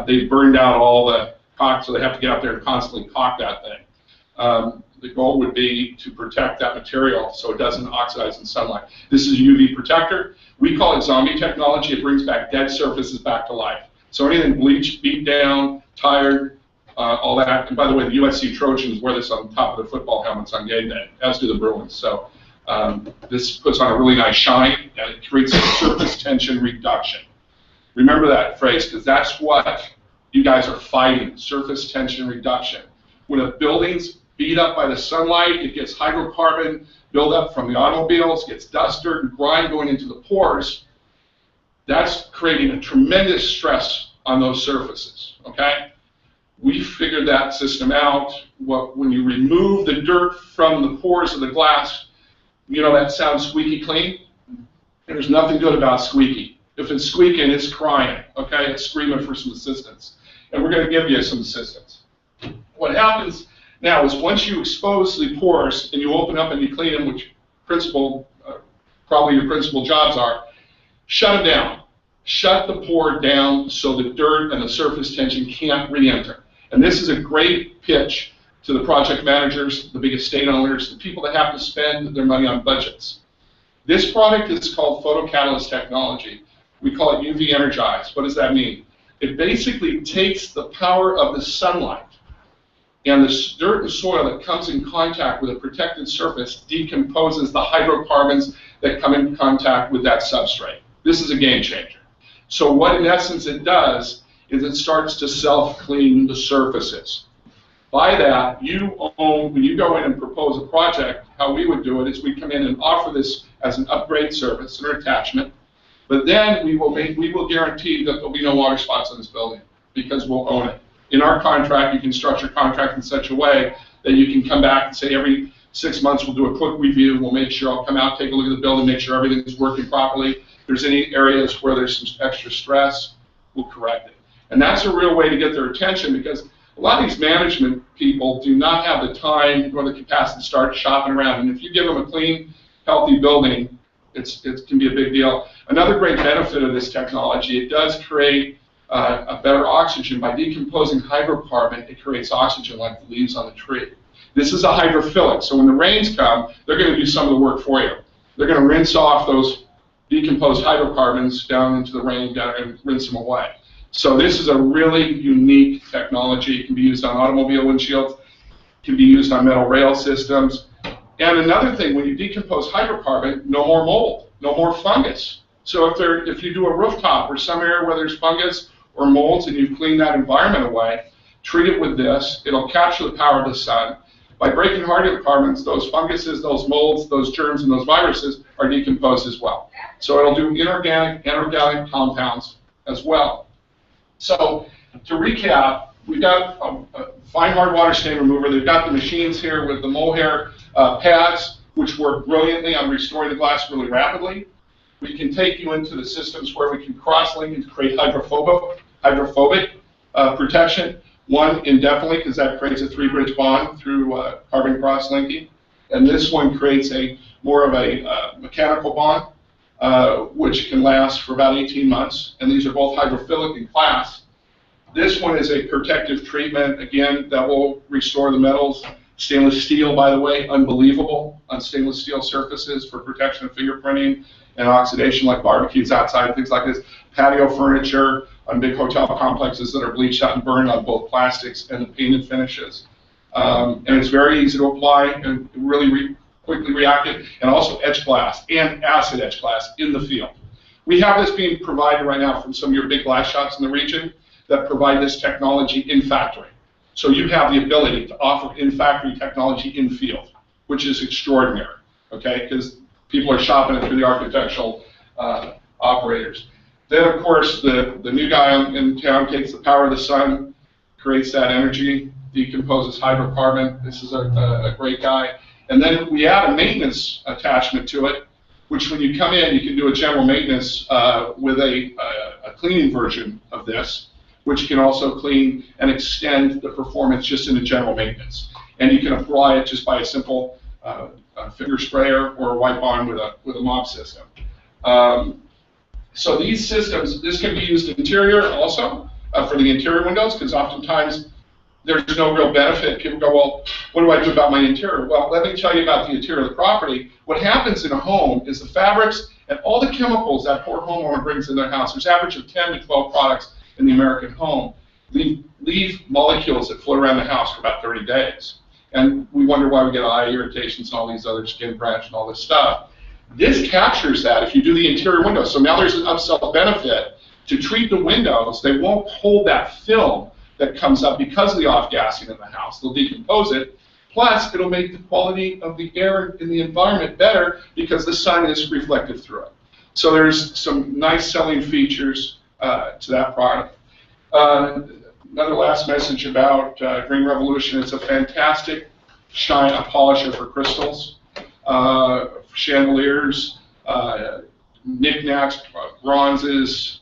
They burned out all the caulk, so they have to get up there and constantly caulk that thing. The goal would be to protect that material so it doesn't oxidize in sunlight. This is a UV protector. We call it zombie technology. It brings back dead surfaces back to life. So anything bleached, beat down, tired, all that. And by the way, the USC Trojans wear this on top of their football helmets on game day, as do the Bruins. So this puts on a really nice shine, and it creates a surface tension reduction. Remember that phrase, because that's what you guys are fighting, surface tension reduction. When a building's beat up by the sunlight, it gets hydrocarbon buildup from the automobiles, gets dust, dirt, and grime going into the pores. That's creating a tremendous stress on those surfaces, okay? We figured that system out. When you remove the dirt from the pores of the glass, you know that sounds squeaky clean? There's nothing good about squeaky. If it's squeaking, it's crying, okay? It's screaming for some assistance. And we're going to give you some assistance. What happens now is once you expose the pores and you open up and you clean them, which probably your principal jobs are, shut them down. Shut the pore down so the dirt and the surface tension can't re-enter. And this is a great pitch to the project managers, the big estate owners, the people that have to spend their money on budgets. This product is called photocatalyst technology. We call it UV energized. What does that mean? It basically takes the power of the sunlight, and the dirt and soil that comes in contact with a protected surface decomposes the hydrocarbons that come in contact with that substrate. This is a game changer. So what in essence it does is it starts to self-clean the surfaces. By that, when you go in and propose a project, how we would do it is we come in and offer this as an upgrade service or attachment, but then we will guarantee that there'll be no water spots in this building because we'll own it. In our contract, you can structure contract in such a way that you can come back and say every 6 months we'll do a quick review, we'll make sure I'll come out, take a look at the building, make sure everything's working properly. If there's any areas where there's some extra stress, we'll correct it. And that's a real way to get their attention, because a lot of these management people do not have the time or the capacity to start shopping around. And if you give them a clean, healthy building, it can be a big deal. Another great benefit of this technology, it does create a better oxygen. By decomposing hydrocarbon, it creates oxygen like the leaves on the tree. This is a hydrophilic, so when the rains come, they're going to do some of the work for you. They're going to rinse off those decomposed hydrocarbons down into the rain and rinse them away. So this is a really unique technology. It can be used on automobile windshields, it can be used on metal rail systems. And another thing, when you decompose hydrocarbon, no more mold, no more fungus. So if you do a rooftop or some area where there's fungus or molds and you clean that environment away, treat it with this. It'll capture the power of the sun. By breaking hydrocarbons, those funguses, those molds, those germs, and those viruses are decomposed as well. So it'll do inorganic and organic compounds as well. So to recap, we've got a fine hard water stain remover. They've got the machines here with the mohair pads, which work brilliantly on restoring the glass really rapidly. We can take you into the systems where we can cross-link and create hydrophobic protection. One indefinitely, because that creates a 3-bridge bond through carbon cross-linking. And this one creates more of a mechanical bond, which can last for about 18 months. And these are both hydrophilic in class. This one is a protective treatment, again, that will restore the metals. Stainless steel, by the way, unbelievable on stainless steel surfaces for protection of fingerprinting and oxidation, like barbecues outside, things like this. Patio furniture on big hotel complexes that are bleached out and burned on both plastics and the painted finishes. And it's very easy to apply and really quickly reactive, and also etch glass and acid etch glass in the field. We have this being provided right now from some of your big glass shops in the region that provide this technology in factory. So you have the ability to offer in-factory technology in field, which is extraordinary, okay? Because people are shopping it through the architectural operators. Then, of course, the new guy in town takes the power of the sun, creates that energy, decomposes hydrocarbon. This is a great guy. And then we add a maintenance attachment to it, which when you come in, you can do a general maintenance with a cleaning version of this, which can also clean and extend the performance just in the general maintenance. And you can apply it just by a simple finger sprayer or a wipe on with a mop system. So these systems, this can be used interior also for the interior windows, because oftentimes there's no real benefit. People go, well, what do I do about my interior? Well, let me tell you about the interior of the property. What happens in a home is the fabrics and all the chemicals that poor homeowner brings in their house, there's an average of 10 to 12 products in the American home, leave molecules that float around the house for about 30 days. And we wonder why we get eye irritations and all these other skin rash and all this stuff. This captures that if you do the interior windows. So now there's an upsell benefit to treat the windows. They won't hold that film that comes up because of the off-gassing in the house. They'll decompose it. Plus, it'll make the quality of the air in the environment better because the sun is reflected through it. So there's some nice selling features to that product. Another last message about Green Revolution. It's a fantastic a polisher for crystals, chandeliers, knickknacks, bronzes,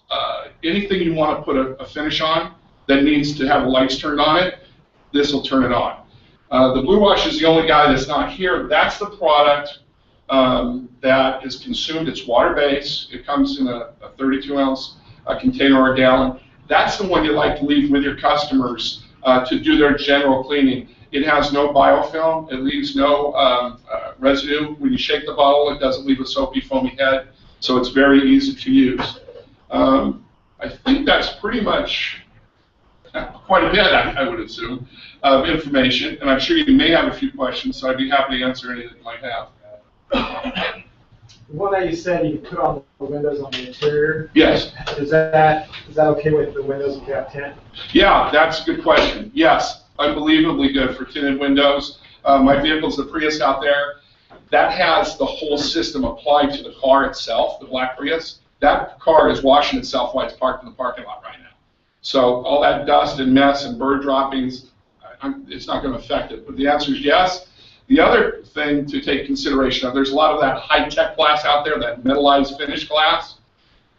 anything you want to put a finish on that needs to have the lights turned on it, this will turn it on. The Blue Wash is the only guy that's not here. That's the product that is consumed. It's water-based. It comes in a 32-ounce container or a gallon. That's the one you like to leave with your customers to do their general cleaning. It has no biofilm. It leaves no residue. When you shake the bottle, it doesn't leave a soapy, foamy head. So it's very easy to use. I think that's pretty much quite a bit, I would assume, of information. And I'm sure you may have a few questions, so I'd be happy to answer any that you might have. The one that you said you could put on the windows on the interior. Yes. Is that okay with the windows if you have tint? Yeah, that's a good question. Yes, unbelievably good for tinted windows. My vehicle's the Prius out there. That has the whole system applied to the car itself, the black Prius. That car is washing itself while it's parked in the parking lot right now. So all that dust and mess and bird droppings, it's not going to affect it. But the answer is yes. The other thing to take consideration of, there's a lot of that high-tech glass out there, that metallized finished glass,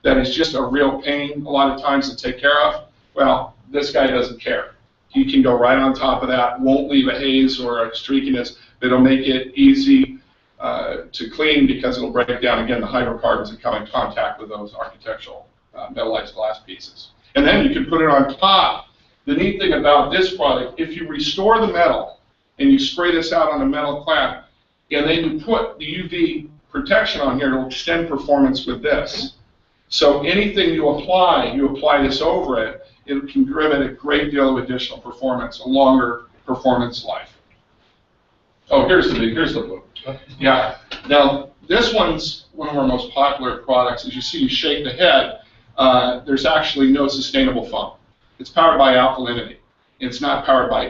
that is just a real pain a lot of times to take care of. Well, this guy doesn't care. He can go right on top of that, won't leave a haze or a streakiness. It'll make it easy to clean because it'll break down, again, the hydrocarbons that come in contact with those architectural metallized glass pieces. And then you can put it on top. The neat thing about this product, if you restore the metal and you spray this out on a metal clad, and then you put the UV protection on here, it'll extend performance with this. So anything you apply this over it, it can give it a great deal of additional performance, a longer performance life. Oh, here's the blue. Yeah. Now, this one's one of our most popular products. As you see, you shake the head, there's actually no sustainable foam. It's powered by alkalinity. It's not powered by a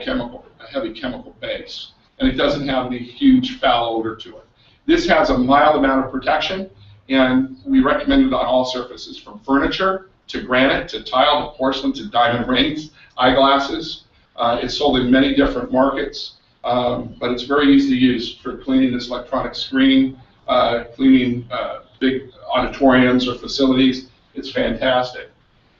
heavy chemical base. And it doesn't have any huge foul odor to it. This has a mild amount of protection, and we recommend it on all surfaces, from furniture to granite to tile to porcelain to diamond rings, eyeglasses. It's sold in many different markets, but it's very easy to use for cleaning this electronic screen, cleaning big auditoriums or facilities. It's fantastic.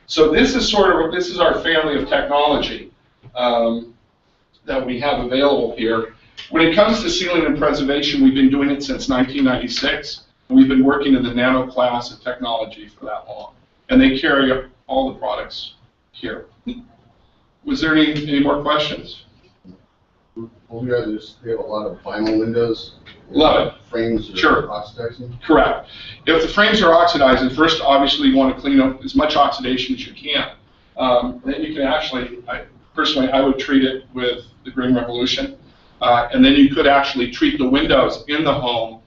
So this is this is our family of technology that we have available here. When it comes to sealing and preservation, we've been doing it since 1996. We've been working in the nano class of technology for that long. And they carry all the products here. Was there any more questions? Over there, they have a lot of vinyl windows. Love it. Frames are Sure. oxidizing. Correct. If the frames are oxidizing, first, obviously, you want to clean up as much oxidation as you can. Then you can actually, personally, I would treat it with the Green Revolution. And then you could actually treat the windows in the home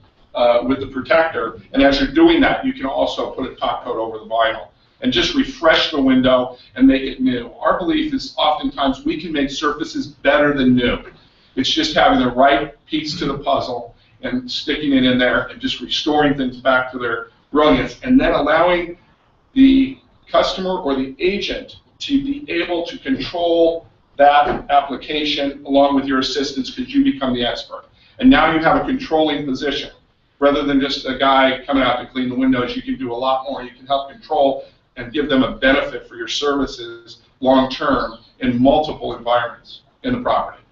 with the protector. And as you're doing that, you can also put a top coat over the vinyl and just refresh the window and make it new. Our belief is oftentimes we can make surfaces better than new. It's just having the right piece to the puzzle and sticking it in there and just restoring things back to their brilliance, and then allowing the customer or the agent to be able to control that application along with your assistants, because you become the expert. And now you have a controlling position. Rather than just a guy coming out to clean the windows, you can do a lot more. You can help control and give them a benefit for your services long-term in multiple environments in the property.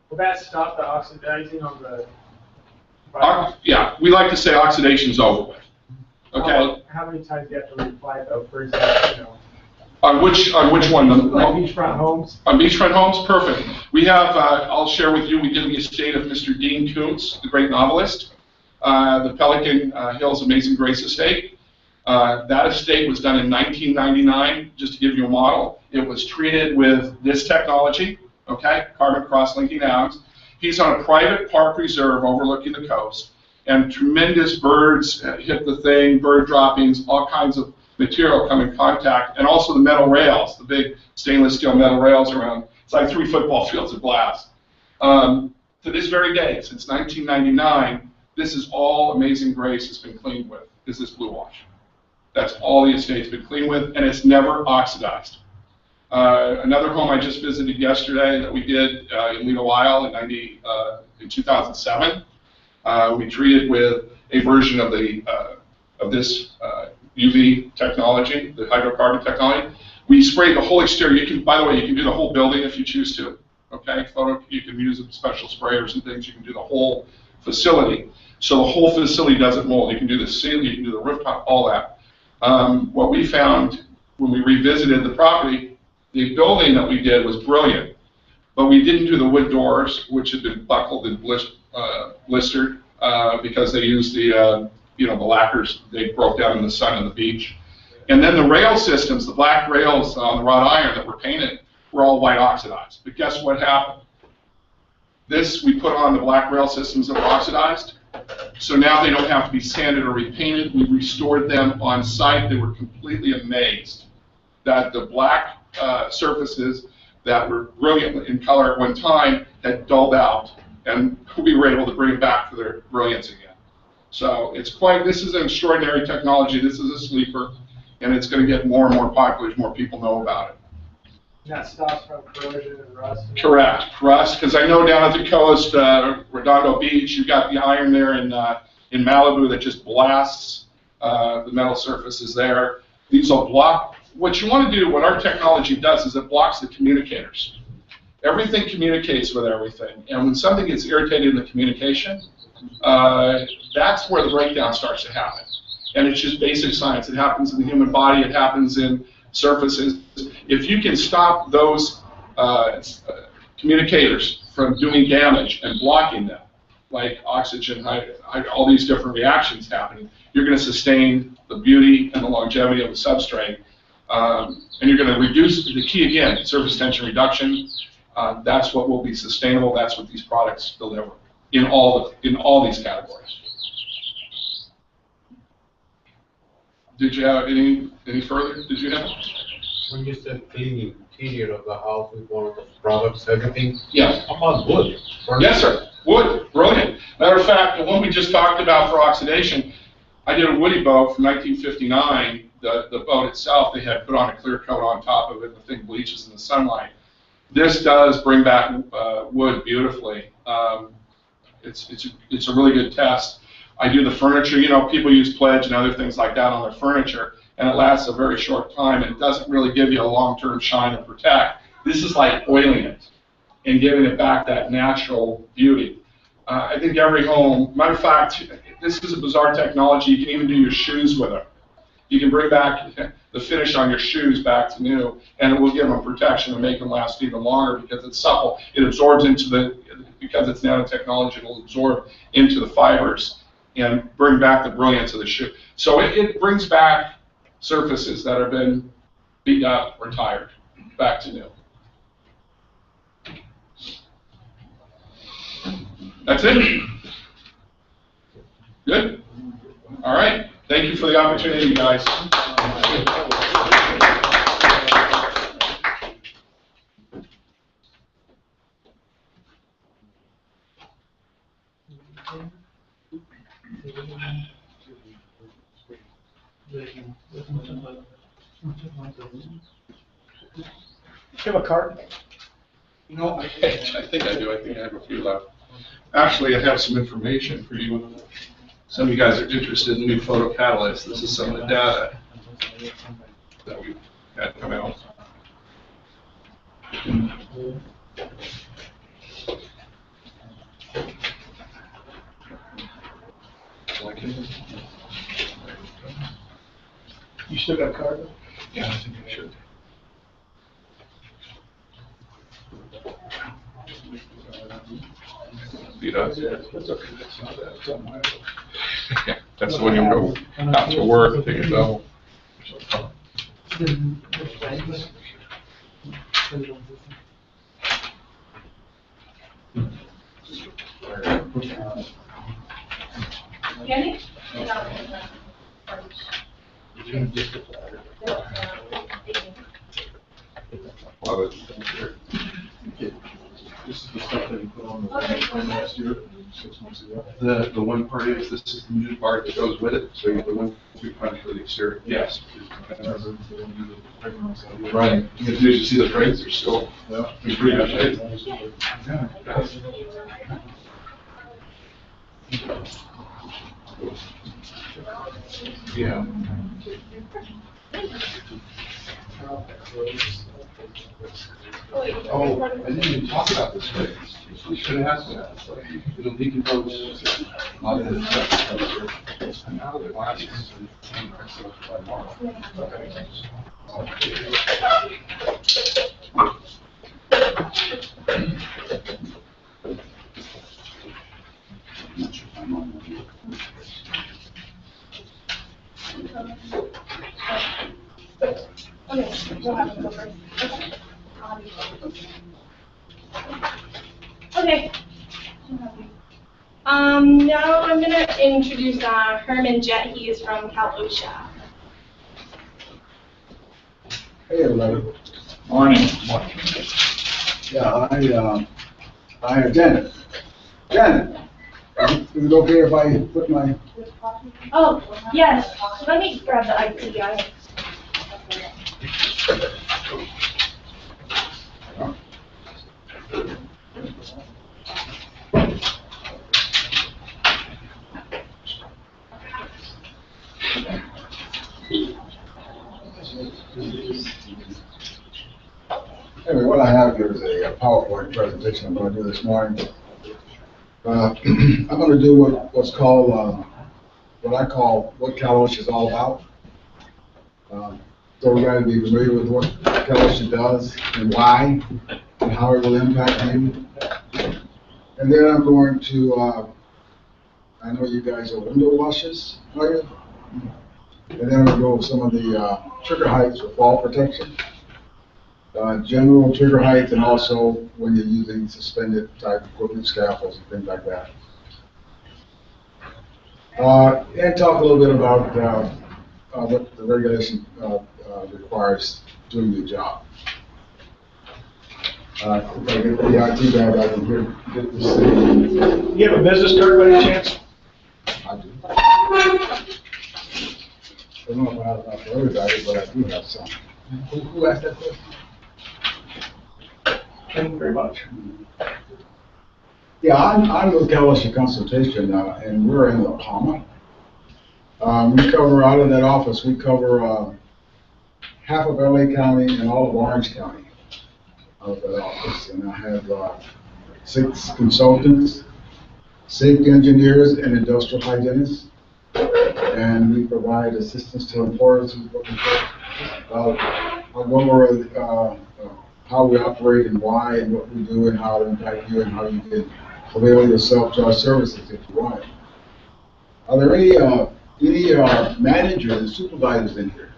Will that stop the oxidizing on the Yeah, we like to say oxidation's over with. Okay? How many times do you have to reapply though? For example, On which one? Like beachfront homes? On beachfront homes, perfect. We have, I'll share with you, we did the estate of Mr. Dean Koontz, the great novelist, the Pelican Hills Amazing Grace estate. That estate was done in 1999, just to give you a model. It was treated with this technology, okay, carbon cross-linking atoms. He's on a private park reserve overlooking the coast, and tremendous birds hit the thing, bird droppings, all kinds of material come in contact, and also the metal rails, the big stainless steel metal rails around. It's like 3 football fields of glass. To this very day, since 1999, this is all Amazing Grace has been cleaned with, is this blue wash. That's all the estate's been cleaned with, and it's never oxidized. Another home I just visited yesterday that we did in Lido Isle in 2007, we treated with a version of this UV technology, the hydrocarbon technology. We sprayed the whole exterior. You can, by the way, you can do the whole building if you choose to. Okay, you can use special sprayers and things. You can do the whole facility. So the whole facility doesn't mold. You can do the ceiling, you can do the rooftop, all that. What we found when we revisited the property, the building that we did was brilliant, but we didn't do the wood doors, which had been buckled and blistered because they used the the lacquers. They broke down in the sun on the beach. And then the rail systems, the black rails on the wrought iron that were painted, were all white oxidized. But guess what happened? This, we put on the black rail systems that were oxidized. So now they don't have to be sanded or repainted. We restored them on site. They were completely amazed that the black surfaces that were brilliant in color at one time had dulled out, and we were able to bring them back to their brilliance again. So it's this is an extraordinary technology. This is a sleeper, and it's going to get more and more popular as more people know about it. And that stops from corrosion and rust? Correct, rust, because I know down at the coast, Redondo Beach, you've got the iron there in Malibu that just blasts the metal surfaces there. These will block. What you want to do, what our technology does, is it blocks the communicators. Everything communicates with everything, and when something gets irritated in the communication, that's where the breakdown starts to happen. And it's just basic science. It happens in the human body. It happens in surfaces. If you can stop those communicators from doing damage and blocking them, like oxygen, all these different reactions happening, you're going to sustain the beauty and the longevity of the substrate. And you're going to reduce, the key again, surface tension reduction. That's what will be sustainable. That's what these products deliver in all these categories. Did you have any further? Did you have? When you said cleaning interior of the house with one of those products, everything. Yes. How about wood? Yes, sir. Wood, brilliant. Matter of fact, the one we just talked about for oxidation, I did a woody boat from 1959. The boat itself, they had put on a clear coat on top of it. The thing bleaches in the sunlight. This does bring back wood beautifully. It's a really good test. I do the furniture. You know, people use pledge and other things like that on their furniture, and it lasts a very short time, and it doesn't really give you a long-term shine and protect. This is like oiling it and giving it back that natural beauty. I think every home, matter of fact, this is a bizarre technology. You can even do your shoes with it. You can bring back the finish on your shoes back to new, and it will give them protection and make them last even longer because it's supple. It absorbs because it's nanotechnology, it will absorb into the fibers and bring back the brilliance of the shoe. So it brings back surfaces that have been beat up or tired back to new. That's it? Good? All right. Thank you for the opportunity, guys. Do you have a card? No, I think I do. I think I have a few left. Actually, I have some information for you. Some of you guys are interested in new photo catalysts. This is some of the data that we've had come out. You still got a card? Yeah, I think I should. He does? That's okay, that's not bad, it's on my own. That's when you go out to work, take a double. Kenny? Love it. This is the stuff that you put on the one last year, 6 months ago. The one part is, this is the new part that goes with it, so you have the one, two punch for the exterior. Yes. Right, you can usually see the frames are still in pretty good shape. Yeah. Oh, I didn't even talk about this phase. We should have asked that. It'll decompose. Not in the text. And now the glasses. Okay, we'll have to go first. Okay. Now I'm gonna introduce Herman Jett. He is from OSHA. Hey, everybody. Morning. Yeah, Janet. Janet, is it okay if I put my, Oh, yes. Let me grab the IT guy. anyway, what I have here is a PowerPoint presentation I'm going to do this morning. I'm going to do what's called, what I call what OSHA is all about. So we're going to be familiar with what OSHA does and why and how it will impact you. And then I'm going to, I know you guys are window washers, are you? And then I'm going to go over some of the trigger heights for fall protection. General trigger height, and also when you're using suspended type equipment, scaffolds and things like that. And talk a little bit about what the regulation requires doing your job. If I get the IT guy, I can get this thing. You have a business card by any chance? I do. I don't know if I have enough for everybody, but I do have some. Who asked that question? Thank you very much. Yeah, I'm with OSHA Consultation, and we're in La Palma. We cover, out of that office, we cover half of LA County and all of Orange County out of that office. And I have 6 consultants, safety engineers, and industrial hygienists. And we provide assistance to employers who looking for. I'll go over how we operate and why and what we do and how it impacts you and how you can avail yourself to our services if you want. Are there any managers and supervisors in here?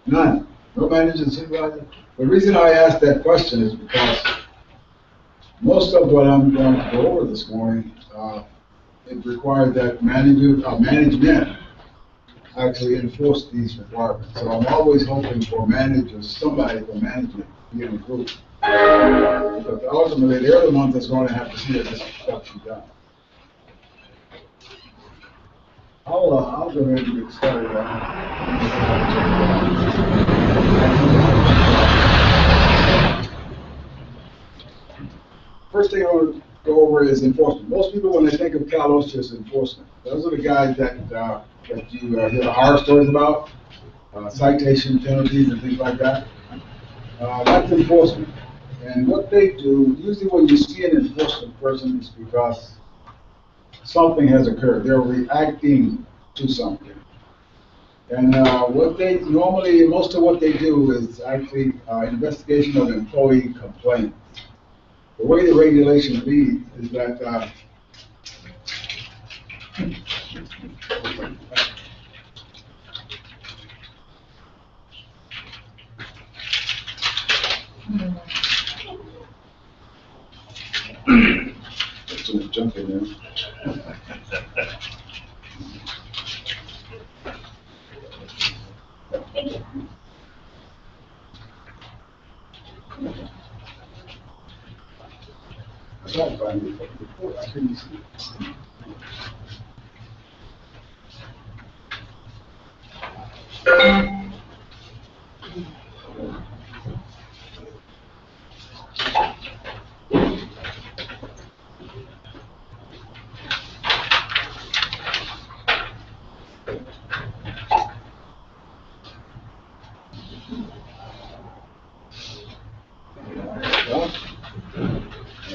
None. No managers and supervisors? The reason I asked that question is because most of what I'm going to go over this morning, it requires that management actually enforce these requirements. So I'm always hoping for managers, somebody from management to be in the group. Because ultimately, they're the ones that's going to have to see that this stuff be done. I'll go ahead and get started. First thing I want to go over is enforcement. Most people, when they think of OSHA, is enforcement. Those are the guys that you hear the horror stories about, citation penalties and things like that. That's enforcement. And what they do, usually when you see an enforcement person, it's because something has occurred. They're reacting to something. And what they normally, most of what they do is actually investigation of employee complaints. The way the regulations read is that, it's gonna jump in there. I tried to find it before, I couldn't see it.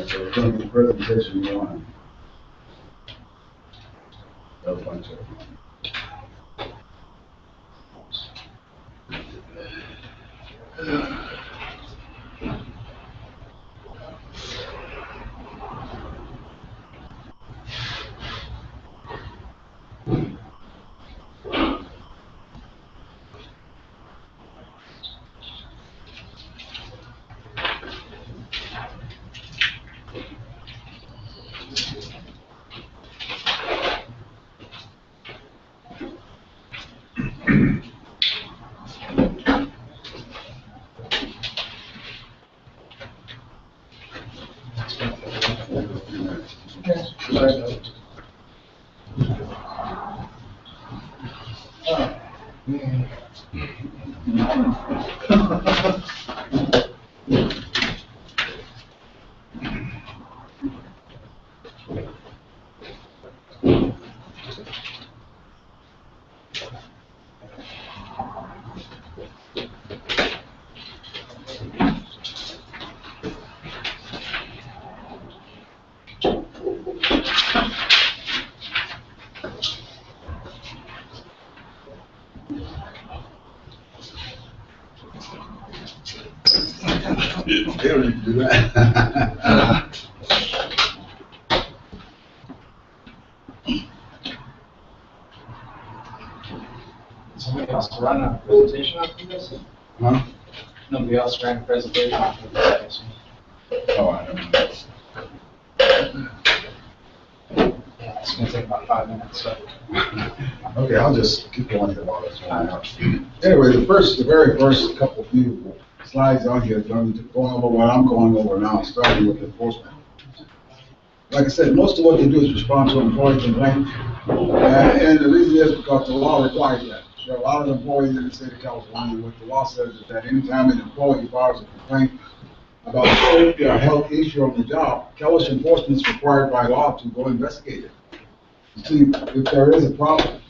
So we're going to the presentation one. A bunch of They don't need to do that. Somebody else to run a presentation after this? Huh? Nobody else ran a presentation after this? Oh, I don't know. Yeah, it's gonna take about 5 minutes, so. Okay, I'll just keep going here while it's going out. Anyway, the very first couple few slides on here, going over what I'm going over now, starting with enforcement. Like I said, most of what they do is respond to employee complaints. And the reason is because the law requires that. There are a lot of employees in the state of California, what the law says is that anytime an employee files a complaint about a safety or health issue on the job, California enforcement is required by law to go investigate it. You see, if there is a problem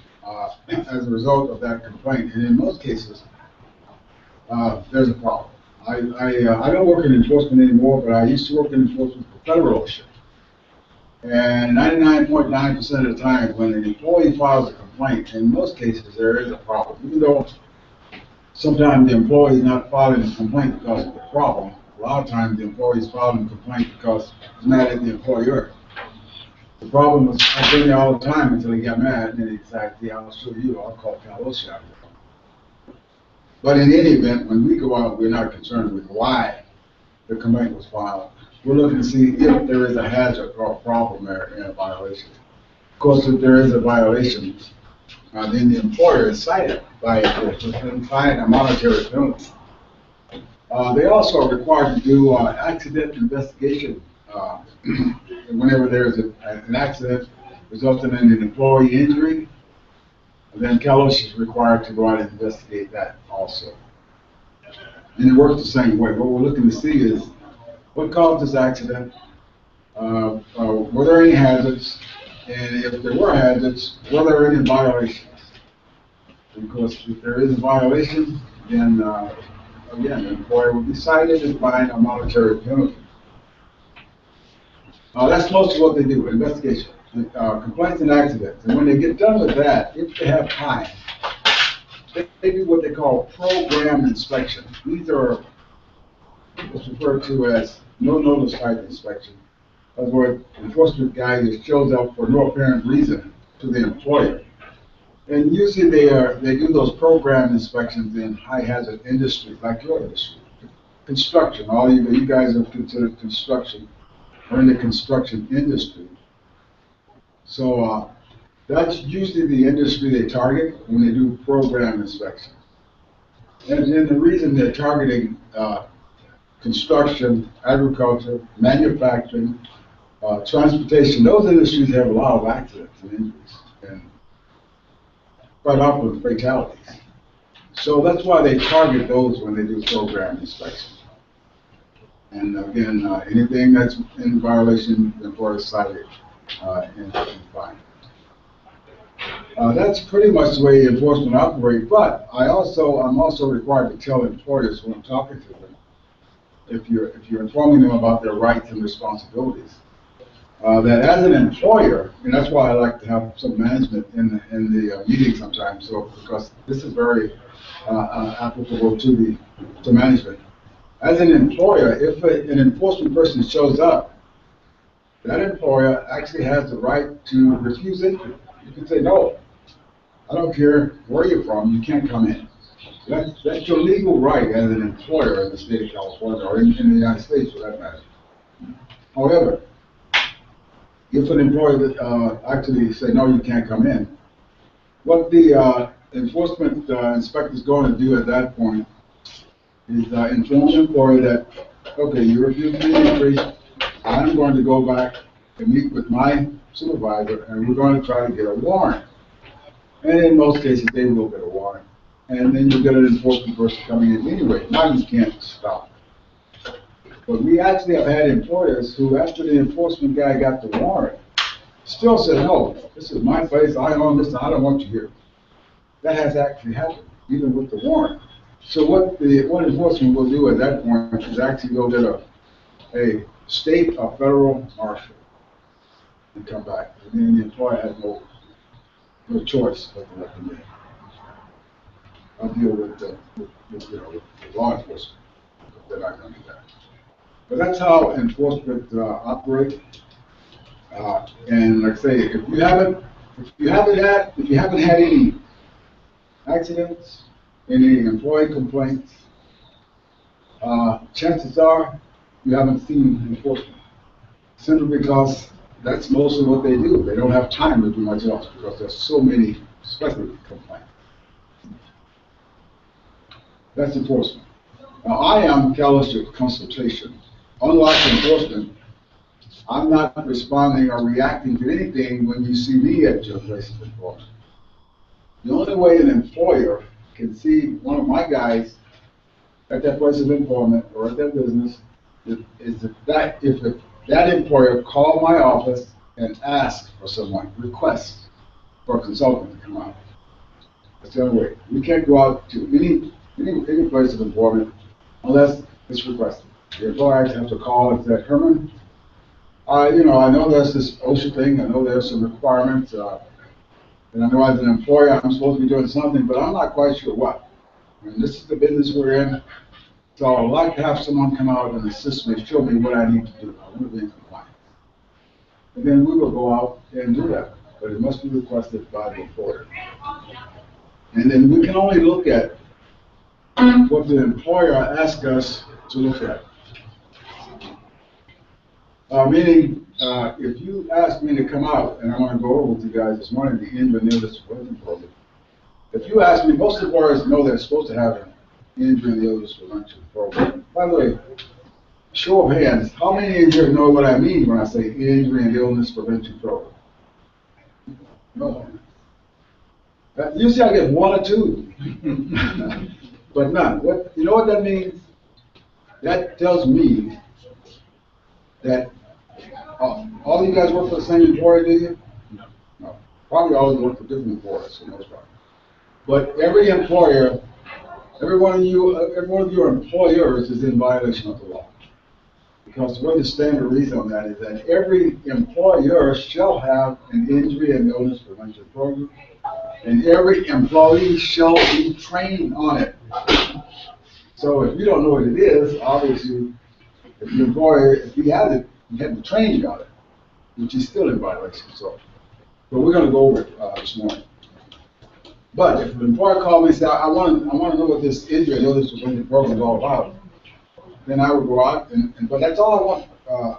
as a result of that complaint, and in most cases, there's a problem. I don't work in enforcement anymore, but I used to work in enforcement for federal OSHA. And 99.9% of the time, when an employee files a complaint, in most cases, there is a problem. Even though sometimes the employee is not filing a complaint because of the problem, a lot of times the employee is filing a complaint because he's mad at the employer. The problem was, I've been there all the time until he got mad, and then he decided, yeah, I'll show you, I'll call OSHA. But in any event, when we go out, we're not concerned with why the complaint was filed. We're looking to see if there is a hazard or a problem there in a violation. Of course, if there is a violation, then the employer is cited by a monetary penalty. They also are required to do accident investigation whenever there's an accident resulting in an employee injury. Then OSHA is required to go out and investigate that also. And it works the same way. What we're looking to see is what caused this accident, were there any hazards, and if there were hazards, were there any violations? Because if there is a violation, then again, the employer will be cited and fined a monetary penalty. That's most of what they do, investigation, complaints and accidents. And when they get done with that, if they have time, they do what they call program inspection. These are what's referred to as no notice type inspection. That's where enforcement guy just shows up for no apparent reason to the employer. And usually they do those program inspections in high hazard industries like your industry. Construction, all you guys are considered construction, or in the construction industry. So that's usually the industry they target when they do program inspection. And the reason they're targeting construction, agriculture, manufacturing, transportation, those industries have a lot of accidents and injuries, and quite often fatalities. So that's why they target those when they do program inspection. And again, anything that's in violation, the employer is cited and fined. That's pretty much the way enforcement operates, but I'm also required to tell employers when I'm talking to them, if you're informing them about their rights and responsibilities, that as an employer, and that's why I like to have some management in the meeting sometimes, so because this is very applicable to management. As an employer, if an enforcement person shows up, that employer actually has the right to refuse entry. You can say, no, I don't care where you're from, you can't come in. That's your legal right as an employer in the state of California, or in the United States for that matter. However, if an employer actually say, no, you can't come in, what the enforcement inspector is going to do at that point is inform the employer that, okay, you refused the entry, I'm going to go back and meet with my supervisor, and we're going to try to get a warrant. And in most cases, they will get a warrant. And then you'll get an enforcement person coming in anyway. Now you can't stop. But we actually have had employers who, after the enforcement guy got the warrant, still said, no, this is my place, I own this, I don't want you here. That has actually happened, even with the warrant. So what enforcement will do at that point is actually go get a state or federal marshal and come back. And then the employer has no choice but to let them in. I'll deal with law enforcement. They're not going to do that. But that's how enforcement operates. And like I say, if you haven't had any accidents, any employee complaints, chances are you haven't seen enforcement. Simply because that's mostly what they do. They don't have time to do much else because there's so many specific complaints. That's enforcement. Now, I am callous to consultation. Unlike enforcement, I'm not responding or reacting to anything when you see me at your place of employment. The only way an employer can see one of my guys at that place of employment or at that business is if that employer called my office and asked for someone, request for a consultant to come out. That's the only way. We can't go out to any place of employment unless it's requested. The employer actually has to call and say, Herman, I know there's this OSHA thing, I know there's some requirements, and I know as an employer I'm supposed to be doing something, but I'm not quite sure what. I mean, this is the business we're in, so I'd like to have someone come out and assist me, show me what I need to do. I want to be in compliance. And then we will go out and do that, but it must be requested by the employer. And then we can only look at what the employer asks us to look at. Meaning, if you ask me to come out, and I want to go over with you guys this morning, the injury and illness prevention program. If you ask me, most employers know they're supposed to have an injury and illness prevention program. By the way, show of hands, how many of you know what I mean when I say injury and illness prevention program? No. Usually I get one or two, but none. You know what that means? That tells me that all you guys work for the same employer, do you? No. Probably all of you work for different employers for the most part. But every employer, every one of your employers is in violation of the law. Because the way the standard reads on that is that every employer shall have an injury and illness prevention program, and every employee shall be trained on it. So if you don't know what it is, obviously If the employer, if he has it, he hadn't trained you on it, which is still in violation, so. But we're gonna go over it, this morning. But if an employer called me and said, I wanna know what this injury and illness program is all about, then I would go out but that's all I want.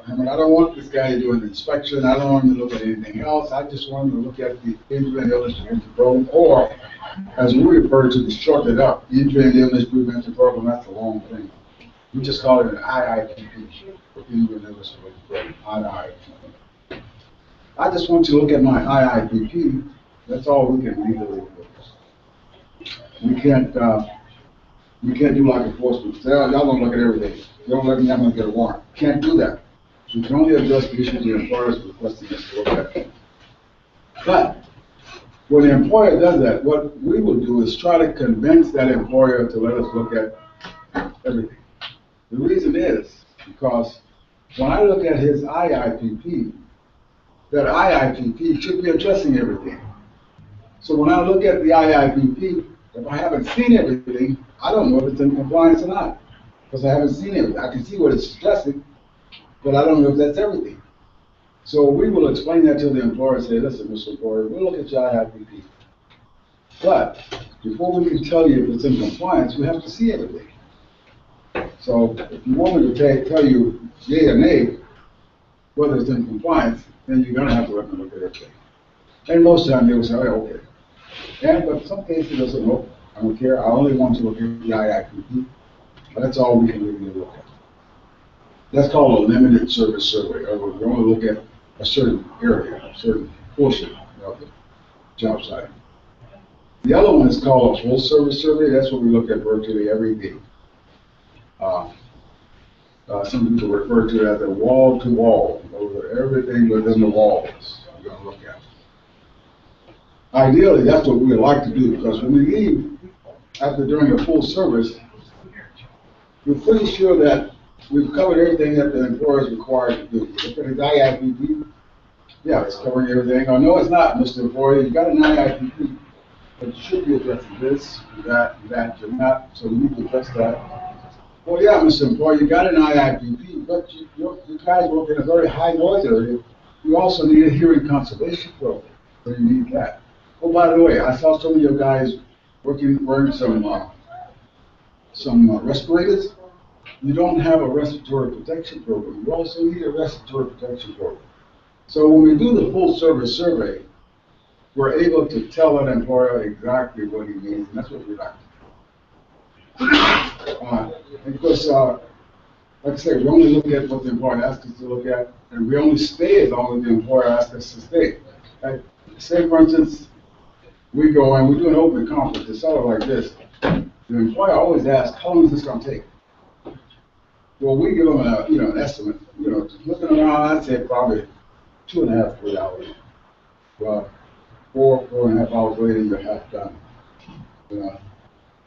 I mean, I don't want this guy to do an inspection, I don't want him to look at anything else, I just want him to look at the injury and illness prevention program, or, as we refer to, shorten it up, injury and illness prevention program, that's a long thing. We just call it an IIPP, injury and illness prevention program, IIPP. I just want you to look at my IIPP, that's all we can legally do. We can't do like enforcement. Say, oh, y'all don't look at everything. You don't let me, I'm gonna get a warrant. Can't do that. We can only address the issues the employer is requesting us to look at. But when the employer does that, what we will do is try to convince that employer to let us look at everything. The reason is because when I look at his IIPP, that IIPP should be addressing everything. So when I look at the IIPP, if I haven't seen everything, I don't know if it's in compliance or not, because I haven't seen everything. I can see what it's suggesting, but I don't know if that's everything. So we will explain that to the employer and say, listen, Mr. Employer, we'll look at your IIPP. But before we can tell you if it's in compliance, we have to see everything. So if you want me to tell you yay or nay, whether it's in compliance, then you're gonna have to let me look at everything. And most of the time they will say, oh, okay. But some cases they'll say, no, I don't care, I only want to look at the IIPP. But that's all we can really look at. That's called a limited service survey, or we only look at a certain area, a certain portion of the job site. The other one is called a full service survey. That's what we look at virtually every day. Some people refer to it as a wall-to-wall, over everything within the walls we're going to look at. Ideally, that's what we would like to do, because when we leave during a full service, we're pretty sure that we've covered everything that the employer is required to do. Look at his IIPP. Yeah, it's covering everything. Oh, no, it's not, Mr. Employer. You got an IIPP, but you should be addressing this, that, you're not, so we need to address that. Well, yeah, Mr. Employer, you got an IIPP, but you guys work in a very high noise area. You also need a hearing conservation program, so you need that. Oh, by the way, I saw some of your guys wearing some respirators. You don't have a respiratory protection program. You also need a respiratory protection program. So when we do the full service survey, we're able to tell an employer exactly what he needs, and that's what we like to do. And of course, like I said, we only look at what the employer asks us to look at, and we only stay as long as the employer asks us to stay. Right? Say, for instance, we go and we do an open conference. It's sort of like this. The employer always asks, how long is this going to take? Well, we give them an estimate. Looking around, I'd say probably 2.5, 3 hours. Well, 4.5 hours later, you're half done.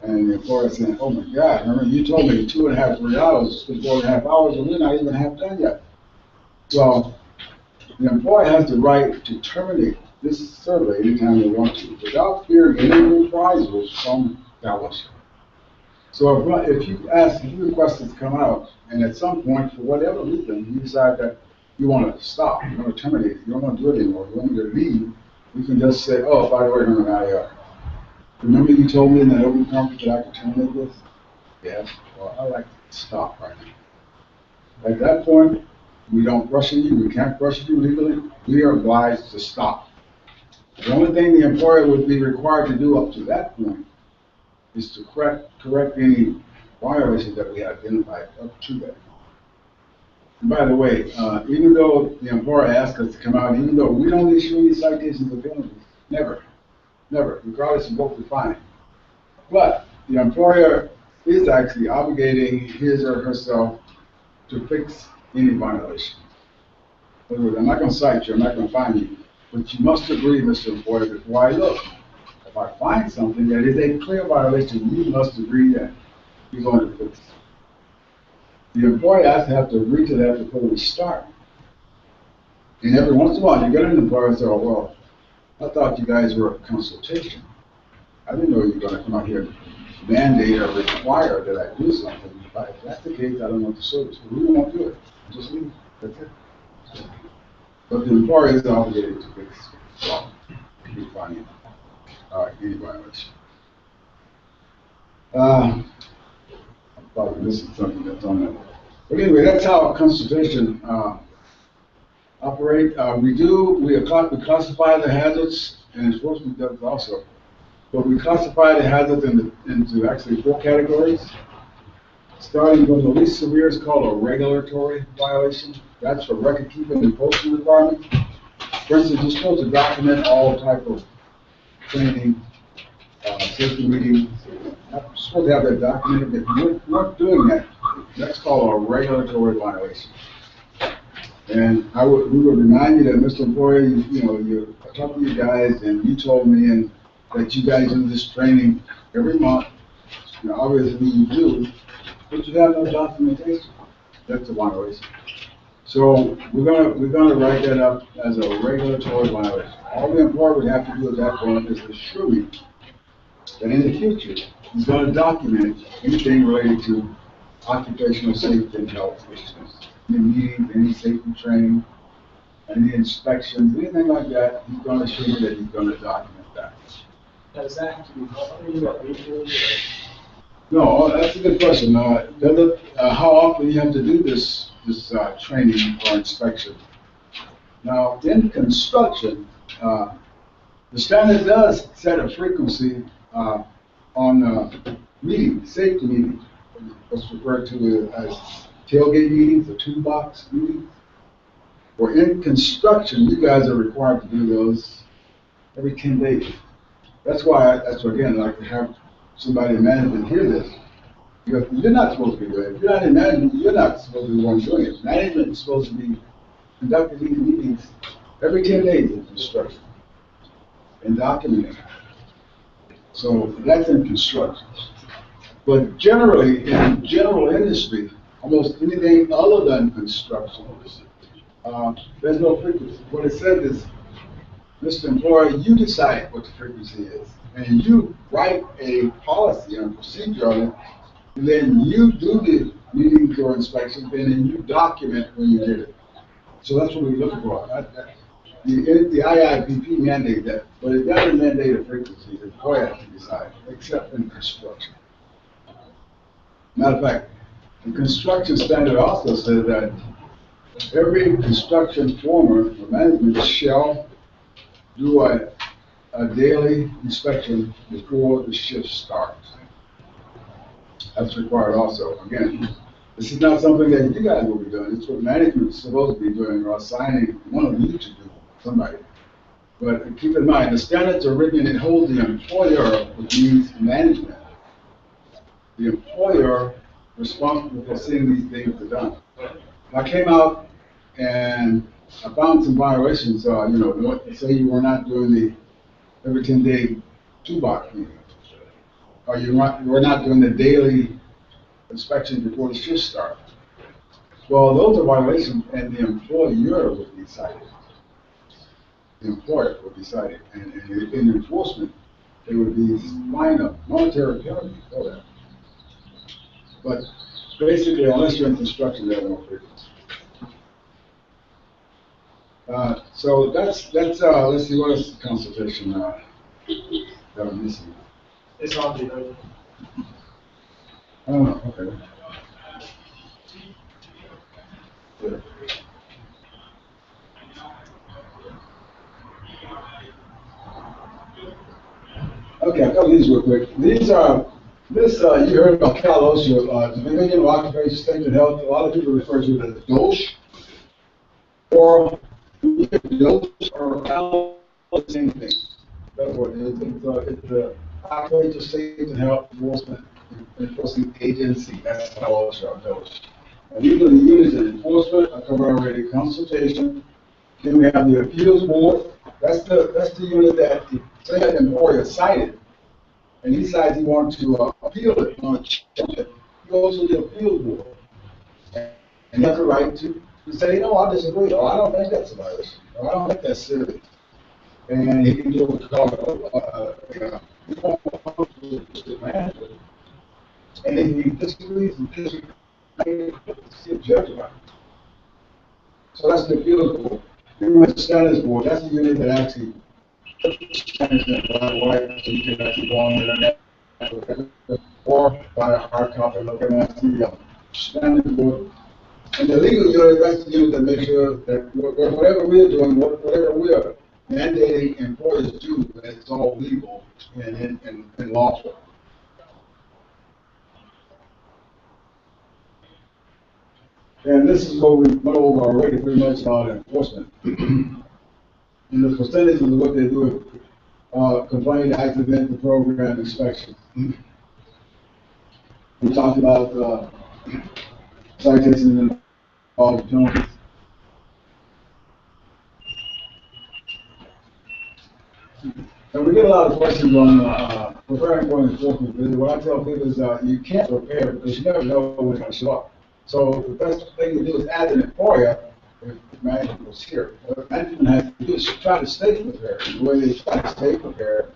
And the employer saying, oh my God, remember you told me 2.5, 3 hours, it's been 4.5 hours, and we're not even half done yet. Well, the employer has the right to terminate this survey anytime they want to, without fearing any reprisals from OSHA. So if you request it to come out, and at some point, for whatever reason, you decide that you want to stop, you want to terminate it, you don't want to do it anymore, you want me to leave, you can just say, oh, by the way, remember you told me in that open conference that I could terminate this? Yes. Well, I'd like to stop right now. At that point, we don't question you, we can't question you legally, we are obliged to stop. The only thing the employer would be required to do up to that point is to correct any violations that we have identified up to that. And by the way, even though the employer asks us to come out, even though we don't issue any citations or penalties, never, regardless of what we find. But the employer is actually obligating his or herself to fix any violation. In other words, I'm not going to cite you, I'm not going to fine you, but you must agree, Mr. Employer, before I look. If I find something that is a clear violation, you must agree that you're going to fix it. The employer has to have to agree to that before we start. And every once in a while, you get an employer and say, oh, well, I thought you guys were a consultation. I didn't know you were going to come out here mandate or require that I do something. If that's the case, I don't want the service. We won't do it. Just leave. That's it. But the employer is obligated to fix the problem. Be fine. Any violation. I'm probably missing something that's on that. But anyway, that's how our consultation operate. We classify the hazards, and enforcement does also. But we classify the hazards into actually 4 categories. Starting from the least severe is called a regulatory violation. That's for record keeping and posting requirements. For instance, you're supposed to document all type of training, safety meetings. You're supposed to have that documented. If you're not doing that, that's called a regulatory violation. And we would remind you that, Mr. Employer, you talk to you guys, and you told me that you guys do this training every month. Obviously you do, but you have no documentation. That's a violation. So we're gonna write that up as a regulatory violation. All the employer would have to do at that point is assure me that in the future he's going to document anything related to occupational safety and health issues. Any meetings, any safety training, any inspections, anything like that, he's going to assure me that he's going to document that. Does that have to be monthly or weekly? No, that's a good question. How often you have to do this training or inspection? Now, in construction, the standard does set a frequency on safety meetings. What's referred to as tailgate meetings or toolbox meetings. Or in construction, you guys are required to do those every 10 days. That's why again, I like to have somebody in management hear this. Because you're not supposed to be doing it. If you're not in management, you're not supposed to be the one doing it. Management is supposed to be conducting these meetings every 10 days in construction and documenting. So that's in construction. But generally, in general industry, almost anything other than construction, there's no frequency. What it says is, Mr. Employer, you decide what the frequency is. And you write a policy and procedure on it, and then you do the meetings or inspections, and then you document when you did it. So that's what we're looking for. The IIPP mandate that, but it doesn't mandate a frequency. The employer has to decide, except in construction. Matter of fact, the construction standard also says that every construction foreman or management shall do a daily inspection before the shift starts. That's required also. Again, this is not something that you guys will be doing. It's what management is supposed to be doing or assigning one of you to do, somebody. But keep in mind, the standards are written and it holds the employer, which means management. The employer responsible for seeing these things are done. I came out and I found some violations. Say you were not doing the every 10-day toolbox meeting, or you were not doing the daily inspection before the shift starts. Well, those are violations, and the employer would be cited. The employer would be cited, and in enforcement, there would be minor monetary penalty for that. But basically, unless you're in construction, there's no frequency. So that's let's see, what is the consultation that I'm missing? It's on the. Oh, okay. Yeah. Okay, a couple of these real quick. These are, you heard about OSHA, Division of Occupational Safety and Health. A lot of people refer to it as DOSH, or DOSH or the same thing. That's what it is. It's the Occupational Safety and Health Enforcement Agency. That's how OSHA DOSH. And these are the units of enforcement. I covered already consultation. Then we have the appeals board. That's the unit that, say an employer cited, and he decides he wants to appeal it, change it, he goes to the appeals board. And he has the right to say, no, I disagree, or I don't think that's a violation, or I don't think that's serious. And he can do what's called And then you disagree and disagree, see a judge about it. So that's the appeals board. Then with the standards board, that's the unit that actually puts the standards in black and white, so you can actually go on the internet or buy a hard copy, look at the standards board. And the legal unit, that's the unit that makes sure that whatever we're doing, whatever we are mandating employers do, that it's all legal and lawful. And this is what we went over already, pretty much about enforcement. And the percentages of what they do, complaint, accident, the program, inspection. We talked about citations and all the penalties. And we get a lot of questions on preparing for enforcement. What I tell people is you can't prepare because you never know when it's going to show up. So the best thing to do is add an employer if management was here. What management has to do is try to stay prepared. The way they try to stay prepared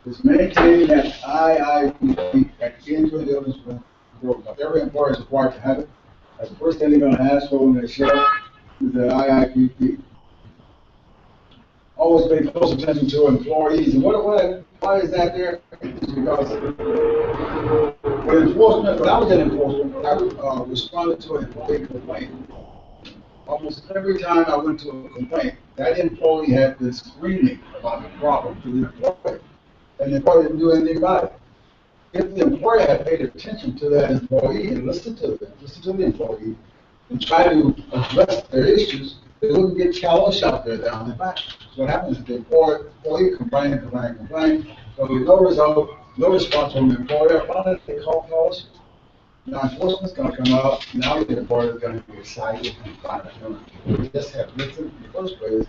is maintain that IIPP at the end of the illness program. Every employer is required to have it. That's the first thing they're going to ask for when they show up is the IIPP. Always pay close attention to employees. And why is that there? It's because with enforcement, when I was in enforcement, I responded to an employee complaint. Almost every time I went to a complaint, that employee had been screaming about the problem to the employee, and the employee didn't do anything about it. If the employer had paid attention to that employee and listened to the employee, and try to address their issues, they wouldn't get challenged out there down the back. So what happens is the employee complain, so there's no result, no response from the employer. Finally, they call policy. Now enforcement's going to come out. Now the employer is going to be excited and find a penalty. We just have listened in the first place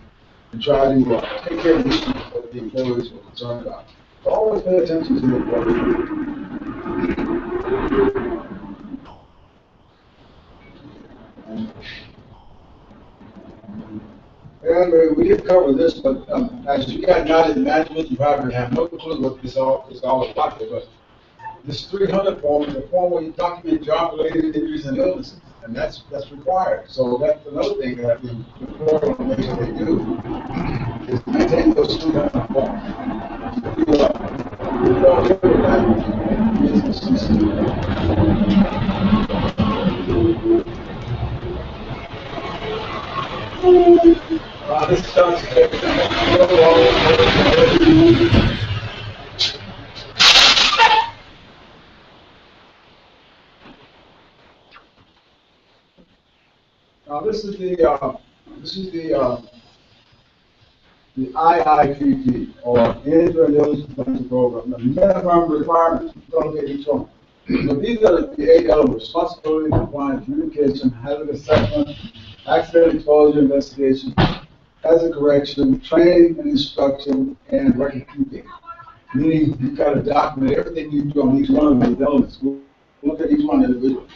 and try to take care of the issues that the employees were concerned about. So always pay attention to the employee. And we did cover this, but as you guys not in management, you probably have no clue what this all is about. But this 300 form is a form where you document job-related injuries and illnesses, and that's required. So that's another thing that the employer will make sure they do is maintain those 300 forms. You don't care what this starts the IIPP, or Individual Prevention Program. The minimum requirements, don't get each one. So these are the 8 elements: responsibility, compliance, communication, hazard assessment, accident exposure investigation, hazard correction, training and instruction, and record keeping. Meaning you've got to document everything you do on each one of these elements. We'll look at each one individually.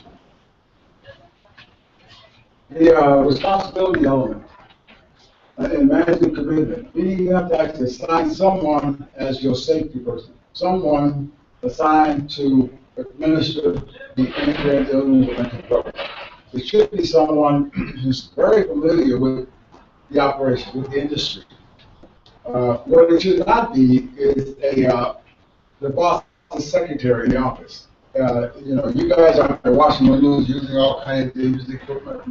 The responsibility element and management commitment. Meaning you have to actually assign someone as your safety person, someone assigned to administer the integrated illness prevention program. It should be someone who's very familiar with the operation, with the industry. What it should not be is the boss, the secretary in the office. You guys are watching the news using all kinds of dangerous equipment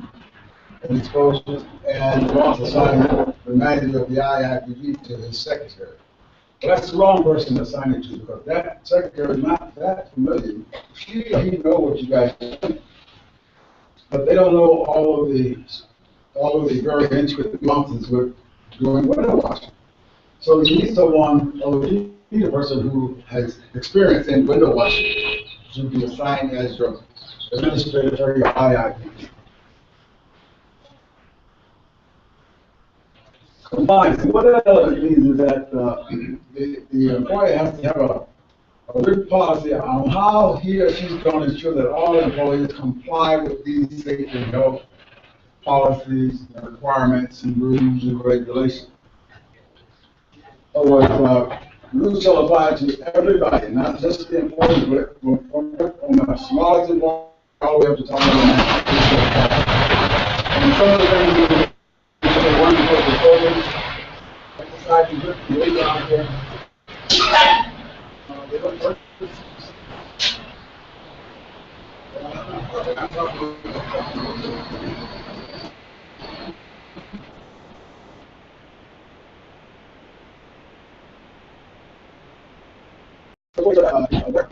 and exposures, and the boss assigned the manager of the IIPP to his secretary. But that's the wrong person to assign it to, because that secretary is not that familiar. She or he know what you guys are doing, but they don't know all of the very intricate nuances with doing window washing. So you need someone, or you need a person who has experience in window washing to be assigned as your administrator for your IIPP. Compliance. What that means is that the employer has to have a written policy on how he or she's going to ensure that all employees comply with these safety and health policies and requirements and rules and regulations. Otherwise, rules shall apply to everybody, not just the employees, but from the smallest employee all the way up to top of the man. And some of the things we do, they want to put the buildings, exercise and put the weight out there. They don't work. Work